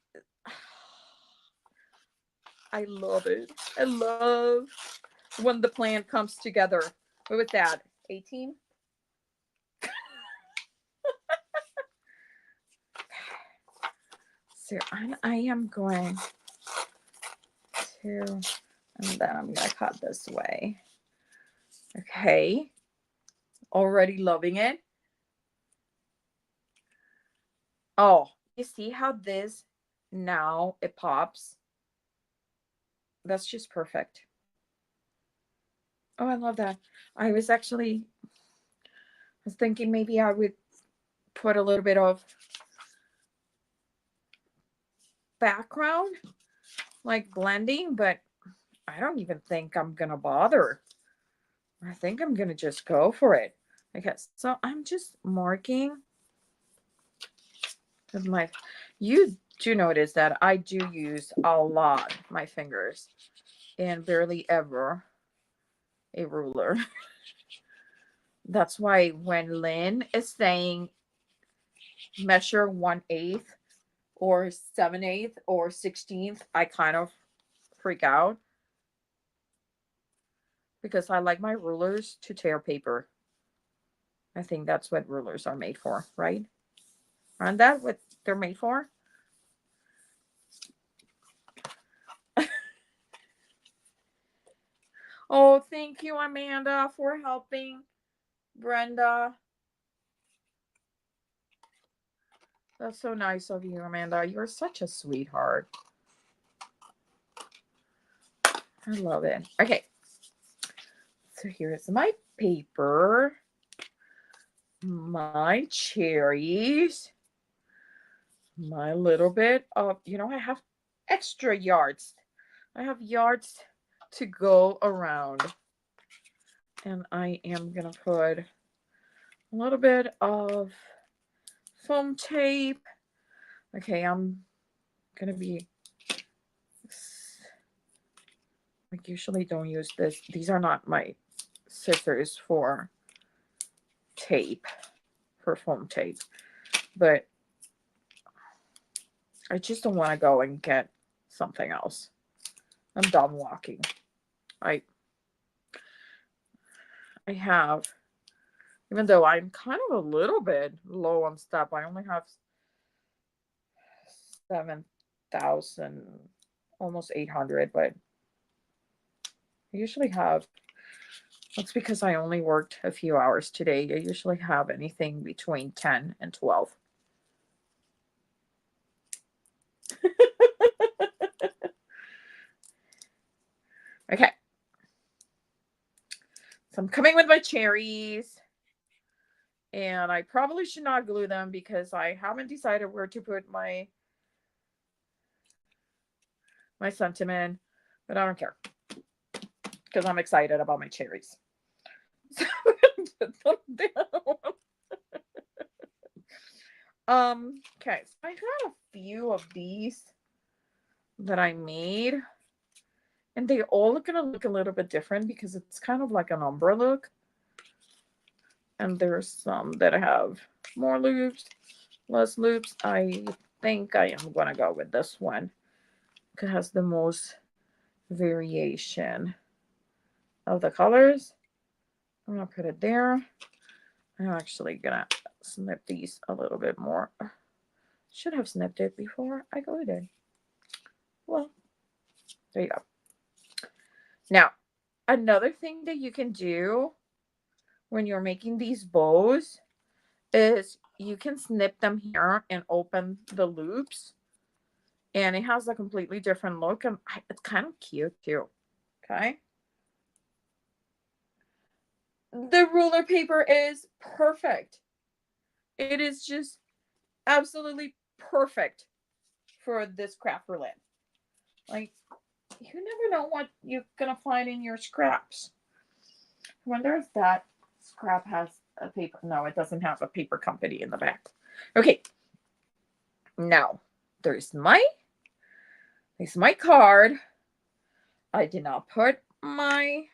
I love it. I love when the plan comes together. What was that? 18? So I am going to, and then I'm going to cut this way. Okay. Already loving it. Oh, you see how this now it pops? That's just perfect. Oh, I love that. I was thinking maybe I would put a little bit of background, like blending, but I don't even think I'm gonna bother. I think I'm gonna just go for it. Okay, so I'm just marking with my, you do notice that I do use a lot my fingers and barely ever a ruler. That's why when Lynn is saying measure 1/8 or 7/8 or 16th, I kind of freak out because I like my rulers to tear paper. I think that's what rulers are made for, right? Aren't that what they're made for? Oh, thank you, Amanda, for helping Brenda. That's so nice of you, Amanda. You're such a sweetheart. I love it. Okay. So here's my paper, my cherries, my little bit of, I have extra yards. I have yards to go around. And I am going to put a little bit of foam tape. Okay, I'm going to be, I usually don't use this. These are not my scissors for tape, for foam tape. But I just don't want to go and get something else. I'm done walking. I have, even though I'm kind of a little bit low on stuff, I only have 7,000, almost 800, but I usually have, that's because I only worked a few hours today. I usually have anything between 10 and 12. Okay. So I'm coming with my cherries. And I probably should not glue them because I haven't decided where to put my sentiment, but I don't care because I'm excited about my cherries. So I'm gonna put them down. Okay, so I got a few of these that I made, and they all are gonna look a little bit different because it's kind of like an ombre look. And there's some that have more loops, less loops. I think I am gonna go with this one. It has the most variation of the colors. I'm gonna put it there. I'm actually gonna snip these a little bit more. Should have snipped it before I glued it. Well, there you go. Now, another thing that you can do when you're making these bows is you can snip them here and open the loops, and it has a completely different look, and it's kind of cute too. Okay. The ruler paper is perfect. It is just absolutely perfect for this craft roulette. Like, you never know what you're gonna find in your scraps. I wonder if that scrap has a paper. No, it doesn't have a paper company in the back. Okay. Now, there's my card. I did not put my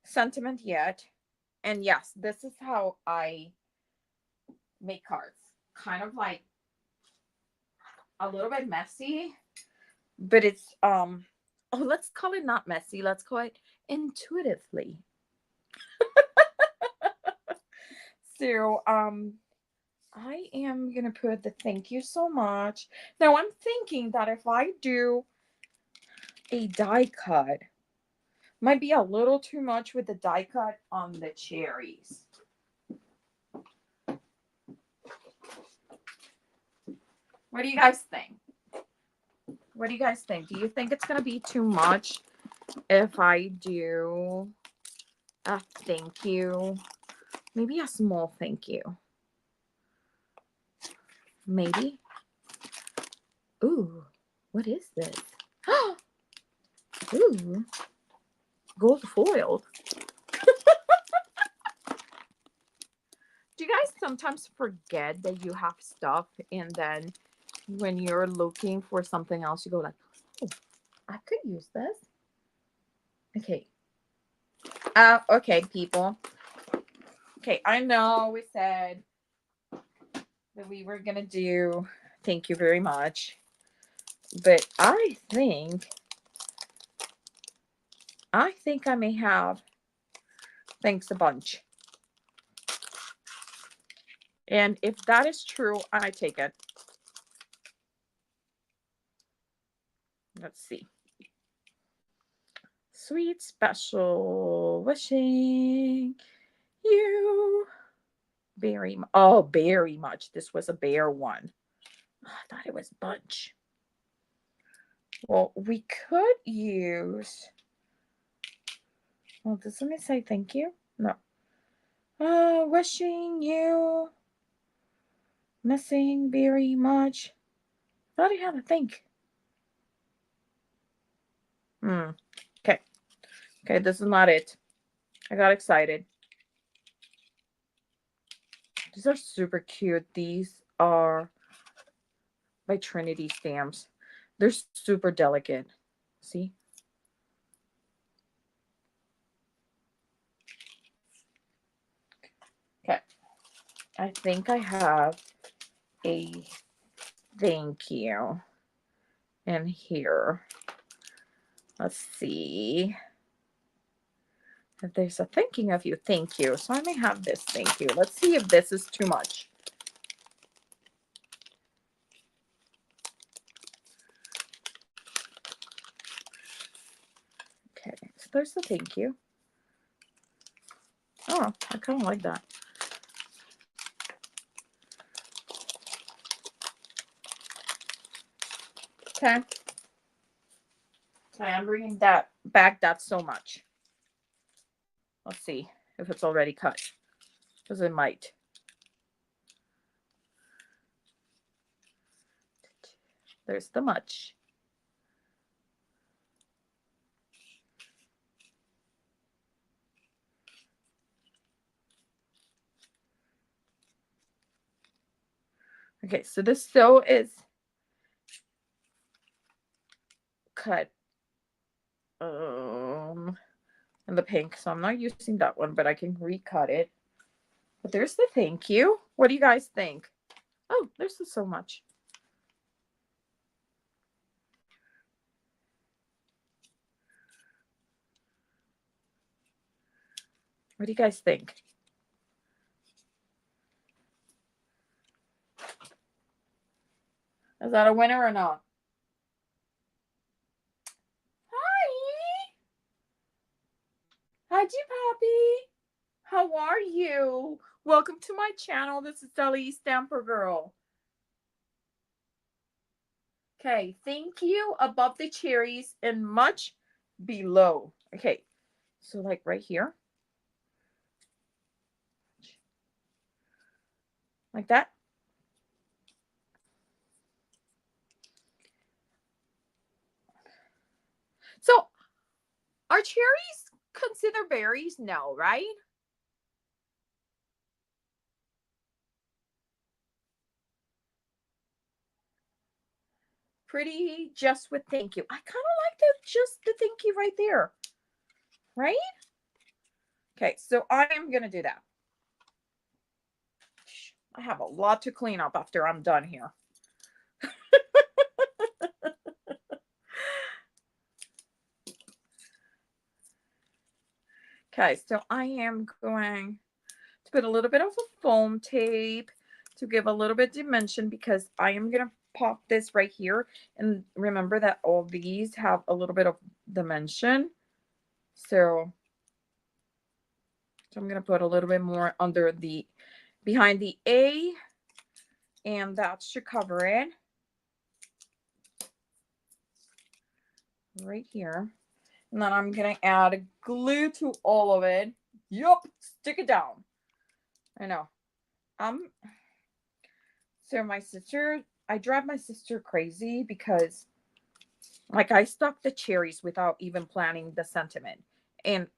sentiment yet. And yes, this is how I make cards. Kind of like a little bit messy, but it's let's call it not messy. Let's call it intuitively. So I am gonna put the thank you so much. Now I'm thinking that if I do a die cut, might be a little too much with the die cut on the cherries. What do you guys think? What do you guys think? Do you think it's gonna be too much if I do a thank you? Maybe a small thank you. Maybe. Ooh, what is this? Ooh, gold foiled. Do you guys sometimes forget that you have stuff, and then when you're looking for something else, you go like, oh, I could use this. Okay. Okay, people. Okay, I know we said that we were gonna do thank you very much, but I think I may have thanks a bunch. And if that is true, I take it. Let's see. Sweet special wishing you very much. Oh, very much. This was a bear one. Oh, I thought it was bunch. Well, we could use. Well, doesn't it say thank you? No. Wishing you missing very much. I thought it had a thank. Okay. Okay, this is not it. I got excited. These are super cute. These are by Trinity Stamps. They're super delicate. See? Okay. I think I have a thank you in here. Let's see if there's a thinking of you. Thank you. So I may have this thank you. Let's see if this is too much. Okay, so there's the thank you. Oh, I kind of like that. Okay. So I'm bringing that back. That's so much. Let's see if it's already cut, because it might. There's the much. Okay, so this sew is cut in the pink, so I'm not using that one, but I can recut it. But there's the thank you. What do you guys think? Oh, there's so much. What do you guys think? Is that a winner or not? Hi. Hi, Pappy. How are you? Welcome to my channel. This is Sally Stamprgrl. Okay, thank you above the cherries and much below. Okay, so like right here. Like that. So, are cherries considered berries? No, right? Pretty just with thank you. I kind of like just the thank you right there. Right? Okay, so I am going to do that. I have a lot to clean up after I'm done here. Okay, so I am going to put a little bit of a foam tape to give a little bit dimension, because I am going to pop this right here. And remember that all these have a little bit of dimension. So I'm going to put a little bit more under the, behind the A, and that should cover it. Right here. And then I'm going to add glue to all of it. Yup, stick it down. I know. So my sister, I drive my sister crazy because like I stuck the cherries without even planning the sentiment. And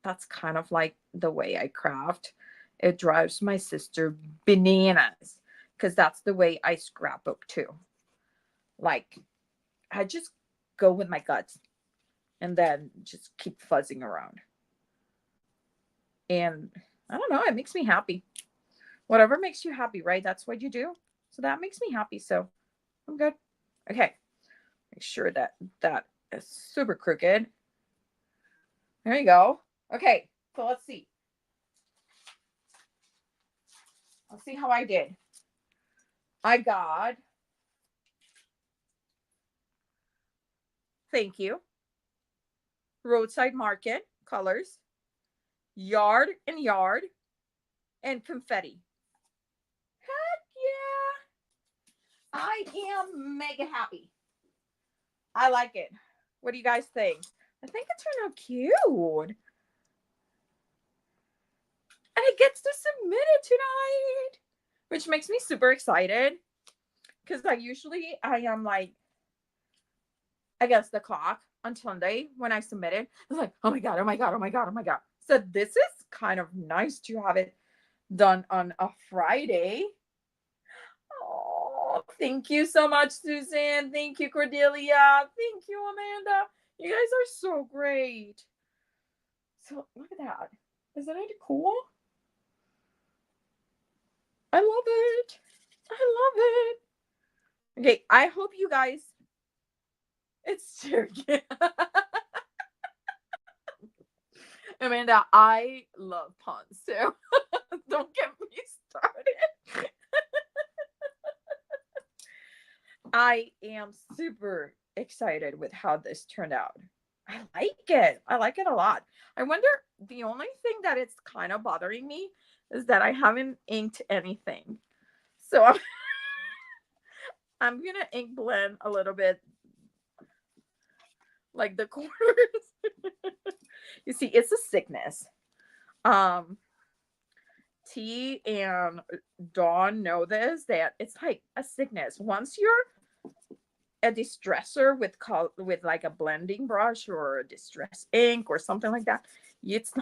that's kind of like the way I craft. It drives my sister bananas because that's the way I scrapbook too. Like I just go with my guts and then just keep fuzzing around. And I don't know, it makes me happy. Whatever makes you happy, right? That's what you do. So that makes me happy. So I'm good. Okay. Make sure that that is super crooked. There you go. Okay. So let's see. Let's see how I did. I got thank you, roadside market colors, yard and yard, and confetti. Heck yeah. I am mega happy. I like it. What do you guys think? I think it turned out cute. And it gets to submit it tonight, which makes me super excited. Because I am like, I guess the clock on Sunday when I submitted. I was like, oh my God, oh my God, oh my God, oh my God. So this is kind of nice to have it done on a Friday. Oh, Thank you so much, Suzanne. Thank you, Cordelia. Thank you, Amanda. You guys are so great. So look at that. Isn't it cool? I love it. I love it. Okay, I hope you guys. It's Cherokee. Amanda, I love puns, so don't get me started. I am super excited with how this turned out. I like it. I like it a lot. I wonder, the only thing that it's kind of bothering me is that I haven't inked anything. So I'm going to ink blend a little bit like the corners. You see, it's a sickness. Um, T and Dawn know this, that it's like a sickness. Once you're a distresser with like a blending brush or a distress ink or something like that, it's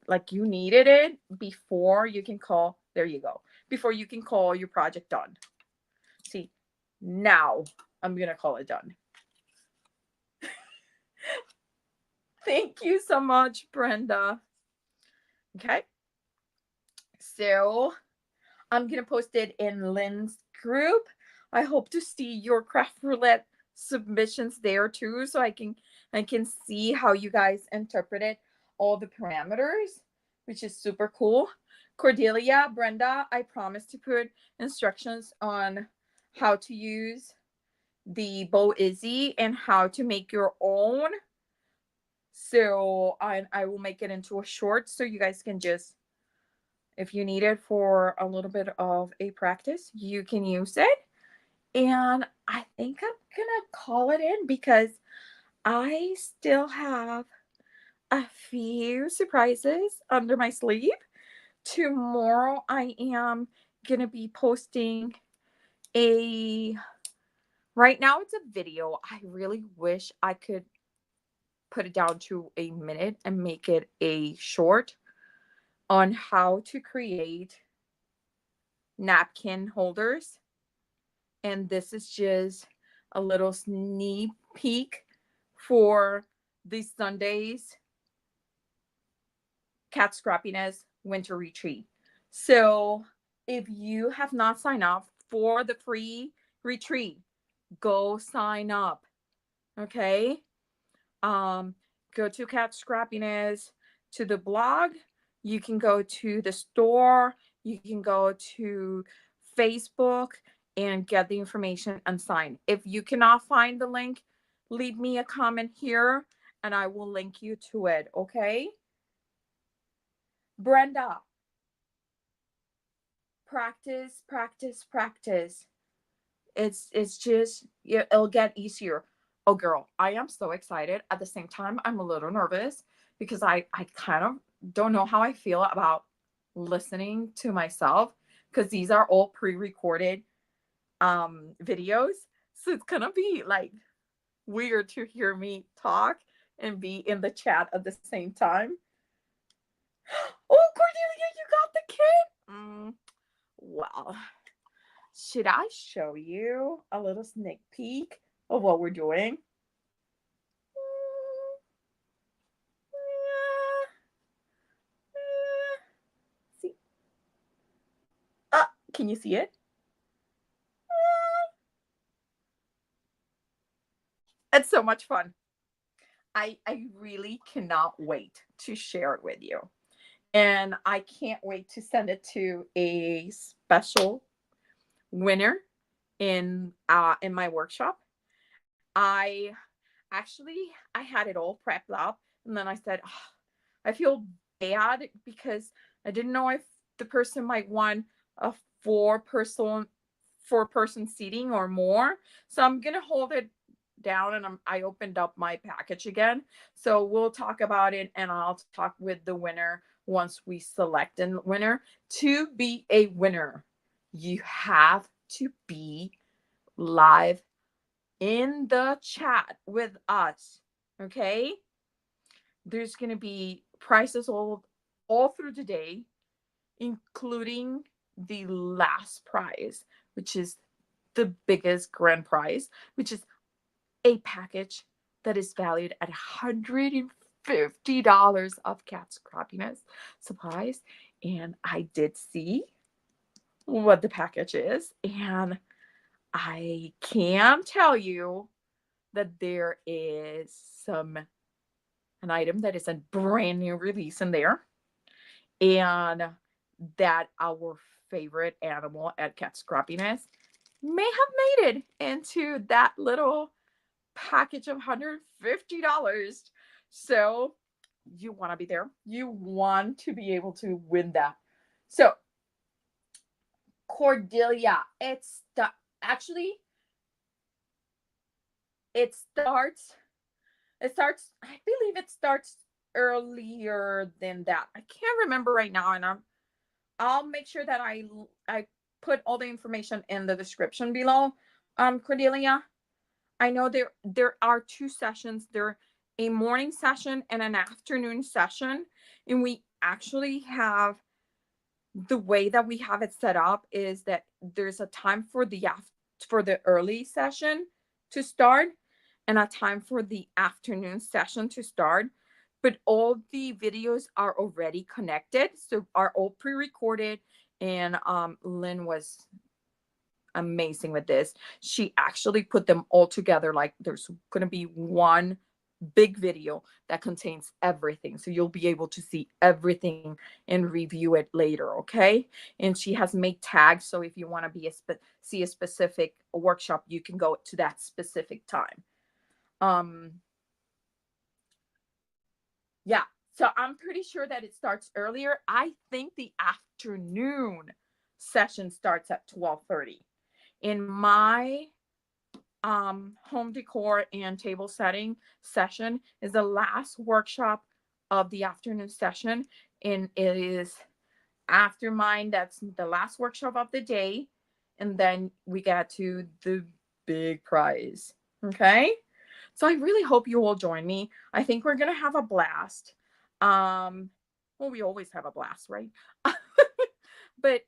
like you needed it before you can call. There you go. Before you can call your project done. See, now I'm gonna call it done. Thank you so much, Brenda. Okay, so I'm gonna post it in Lynn's group. I hope to see your craft roulette submissions there too, so I can see how you guys interpreted all the parameters, which is super cool. Cordelia, Brenda, I promise to put instructions on how to use the Bo Izzy and how to make your own. So I will make it into a short so you guys can just, if you need it for a little bit of a practice, you can use it. And I think I'm gonna call it in because I still have a few surprises under my sleeve. Tomorrow I am gonna be posting a, right now it's a video. I really wish I could put it down to a minute and make it a short on how to create napkin holders. And this is just a little sneak peek for the Sunday's Cat Scrappiness Winter Retreat. So if you have not signed up for the free retreat, go sign up. Okay. Go to Cat Scrappiness, to the blog. You can go to the store. You can go to Facebook and get the information and sign. If you cannot find the link, leave me a comment here and I will link you to it. Okay. Brenda, practice, practice, practice. It's just, it'll get easier. Oh girl, I am so excited. At the same time, I'm a little nervous because I kind of don't know how I feel about listening to myself, because these are all pre-recorded videos. So it's gonna be like weird to hear me talk and be in the chat at the same time. Oh, Cordelia, you got the kit. Well, should I show you a little sneak peek of what we're doing? See? Can you see it? It's so much fun. I really cannot wait to share it with you. And I can't wait to send it to a special winner in my workshop. I I had it all prepped up, and then I said, oh, I feel bad because I didn't know if the person might want a four person seating or more. So I'm gonna hold it down, and I opened up my package again. So we'll talk about it, and I'll talk with the winner once we select a winner. To be a winner, you have to be live in the chat with us. Okay? There's going to be prizes all through the day, including the last prize, which is the biggest grand prize, which is a package that is valued at $150 of cat scrappiness supplies. And I did see what the package is, and I can tell you that there is an item that is a brand new release in there, and that our favorite animal at Cat Scrappiness may have made it into that little package of $150. So you want to be there. You want to be able to win that. So Cordelia, actually it starts I believe it starts earlier than that. I can't remember right now, and I'll make sure that I put all the information in the description below. Cordelia, I know there are two sessions. There a morning session and an afternoon session, and we actually have the way that we have it set up is that there's a time for the early session to start and a time for the afternoon session to start, but all the videos are already connected, so are all pre-recorded. And Lynn was amazing with this. She actually put them all together, like there's going to be one big video that contains everything, so you'll be able to see everything and review it later. Okay, and she has made tags, so if you want to see a specific workshop, you can go to that specific time. Yeah, so I'm pretty sure that it starts earlier. I think the afternoon session starts at 12:30. In my home decor and table setting session is the last workshop of the afternoon session, and it is after mine. That's the last workshop of the day, and then we get to the big prize. Okay, so I really hope you will join me. I think we're gonna have a blast. Well, we always have a blast, right? But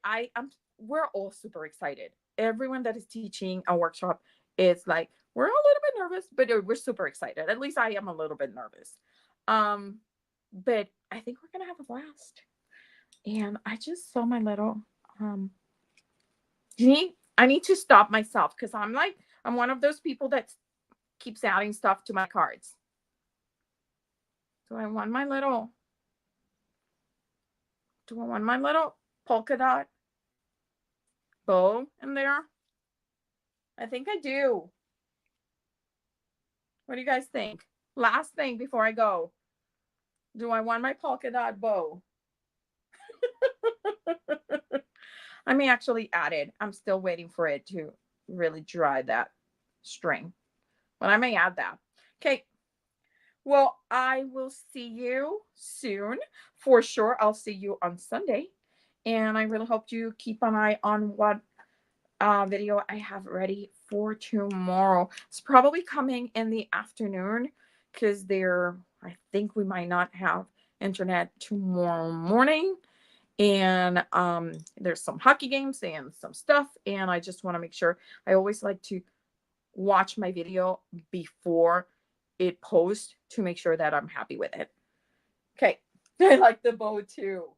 we're all super excited. Everyone that is teaching a workshop is like, we're a little bit nervous, but we're super excited. At least I am a little bit nervous. But I think we're gonna have a blast. And I just saw my little I need to stop myself because I'm one of those people that keeps adding stuff to my cards. Do I want my little polka dot bow in there? I think I do. What do you guys think? Last thing before I go. Do I want my polka dot bow? I may actually add it. I'm still waiting for it to really dry that string. But I may add that. Okay. Well, I will see you soon. For sure, I'll see you on Sunday. And I really hope you keep an eye on what video I have ready for tomorrow. It's probably coming in the afternoon because I think we might not have internet tomorrow morning. And there's some hockey games and some stuff. And I just want to make sure. I always like to watch my video before it posts to make sure that I'm happy with it. Okay. I like the bow too.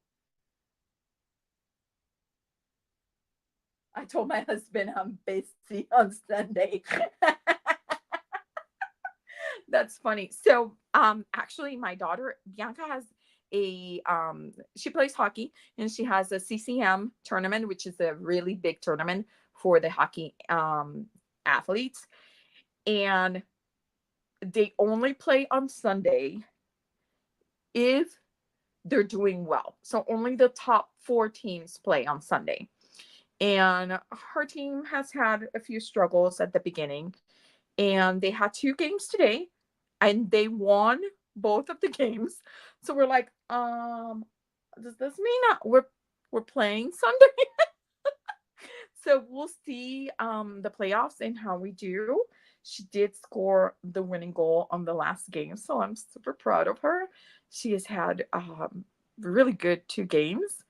I told my husband I'm busy on Sunday. That's funny. So, actually, my daughter Bianca has she plays hockey, and she has a CCM tournament, which is a really big tournament for the hockey athletes, and they only play on Sunday if they're doing well. So only the top 4 teams play on Sunday. And her team has had a few struggles at the beginning, and they had 2 games today, and they won both of the games. So we're like, does this mean we're playing Sunday? So we'll see the playoffs and how we do. She did score the winning goal on the last game, so I'm super proud of her. She has had really good 2 games,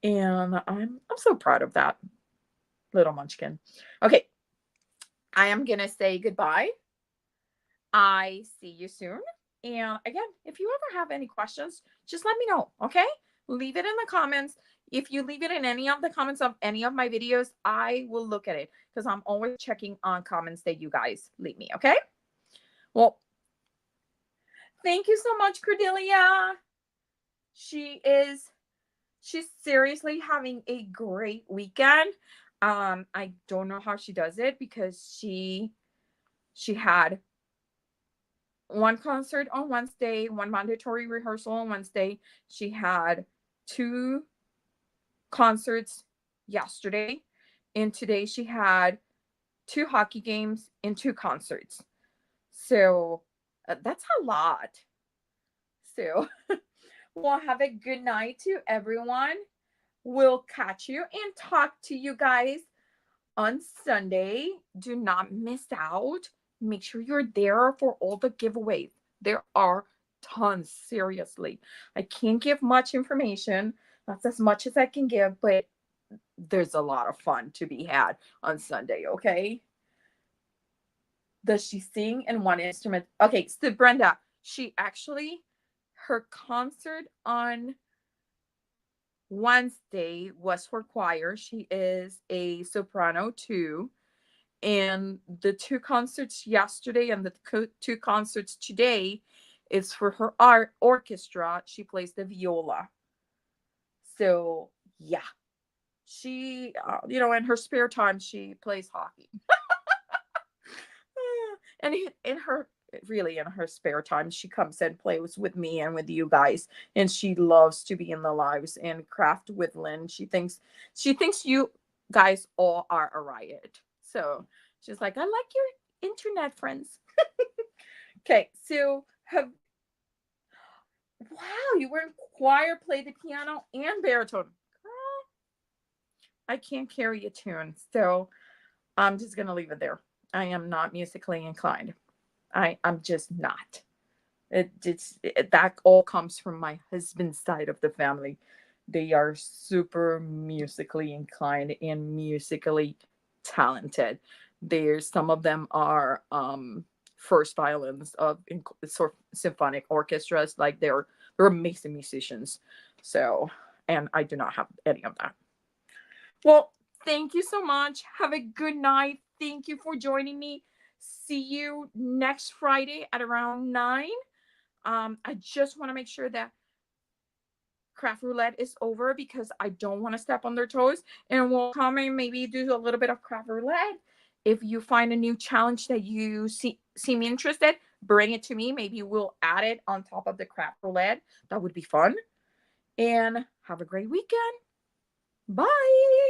and I'm so proud of that little munchkin. Okay, I am going to say goodbye. I see you soon. And again, if you ever have any questions, just let me know, okay? Leave it in the comments. If you leave it in any of the comments of any of my videos, I will look at it because I'm always checking on comments that you guys leave me, okay? Well, thank you so much, Cordelia. She's seriously having a great weekend. I don't know how she does it because she had one concert on Wednesday, one mandatory rehearsal on Wednesday. She had 2 concerts yesterday, and today she had 2 hockey games and 2 concerts. So that's a lot. So, well, have a good night to everyone. We'll catch you and talk to you guys on Sunday. Do not miss out. Make sure you're there for all the giveaways. There are tons, seriously. I can't give much information. That's as much as I can give, but there's a lot of fun to be had on Sunday, okay? Does she sing in one instrument? Okay, so Brenda, her concert on Wednesday was for choir. She is a soprano too. And the 2 concerts yesterday and the 2 concerts today is for her art orchestra. She plays the viola. So, yeah. She, in her spare time, she plays hockey. And in her spare time, she comes and plays with me and with you guys, and she loves to be in the lives and craft with Lynn. She thinks you guys all are a riot. So she's like, I like your internet friends. Okay, so wow, you were in choir, played the piano and baritone. Girl, I can't carry a tune, so I'm just gonna leave it there. I am not musically inclined. I'm just not. That all comes from my husband's side of the family. They are super musically inclined and musically talented. There's some of them are first violins of symphonic orchestras. Like they're amazing musicians. So, and I do not have any of that. Well, thank you so much. Have a good night. Thank you for joining me. See you next Friday at around 9. I just want to make sure that craft roulette is over because I don't want to step on their toes. And we'll come and maybe do a little bit of craft roulette. If you find a new challenge that you seem interested, bring it to me. Maybe we'll add it on top of the craft roulette. That would be fun. And have a great weekend. Bye.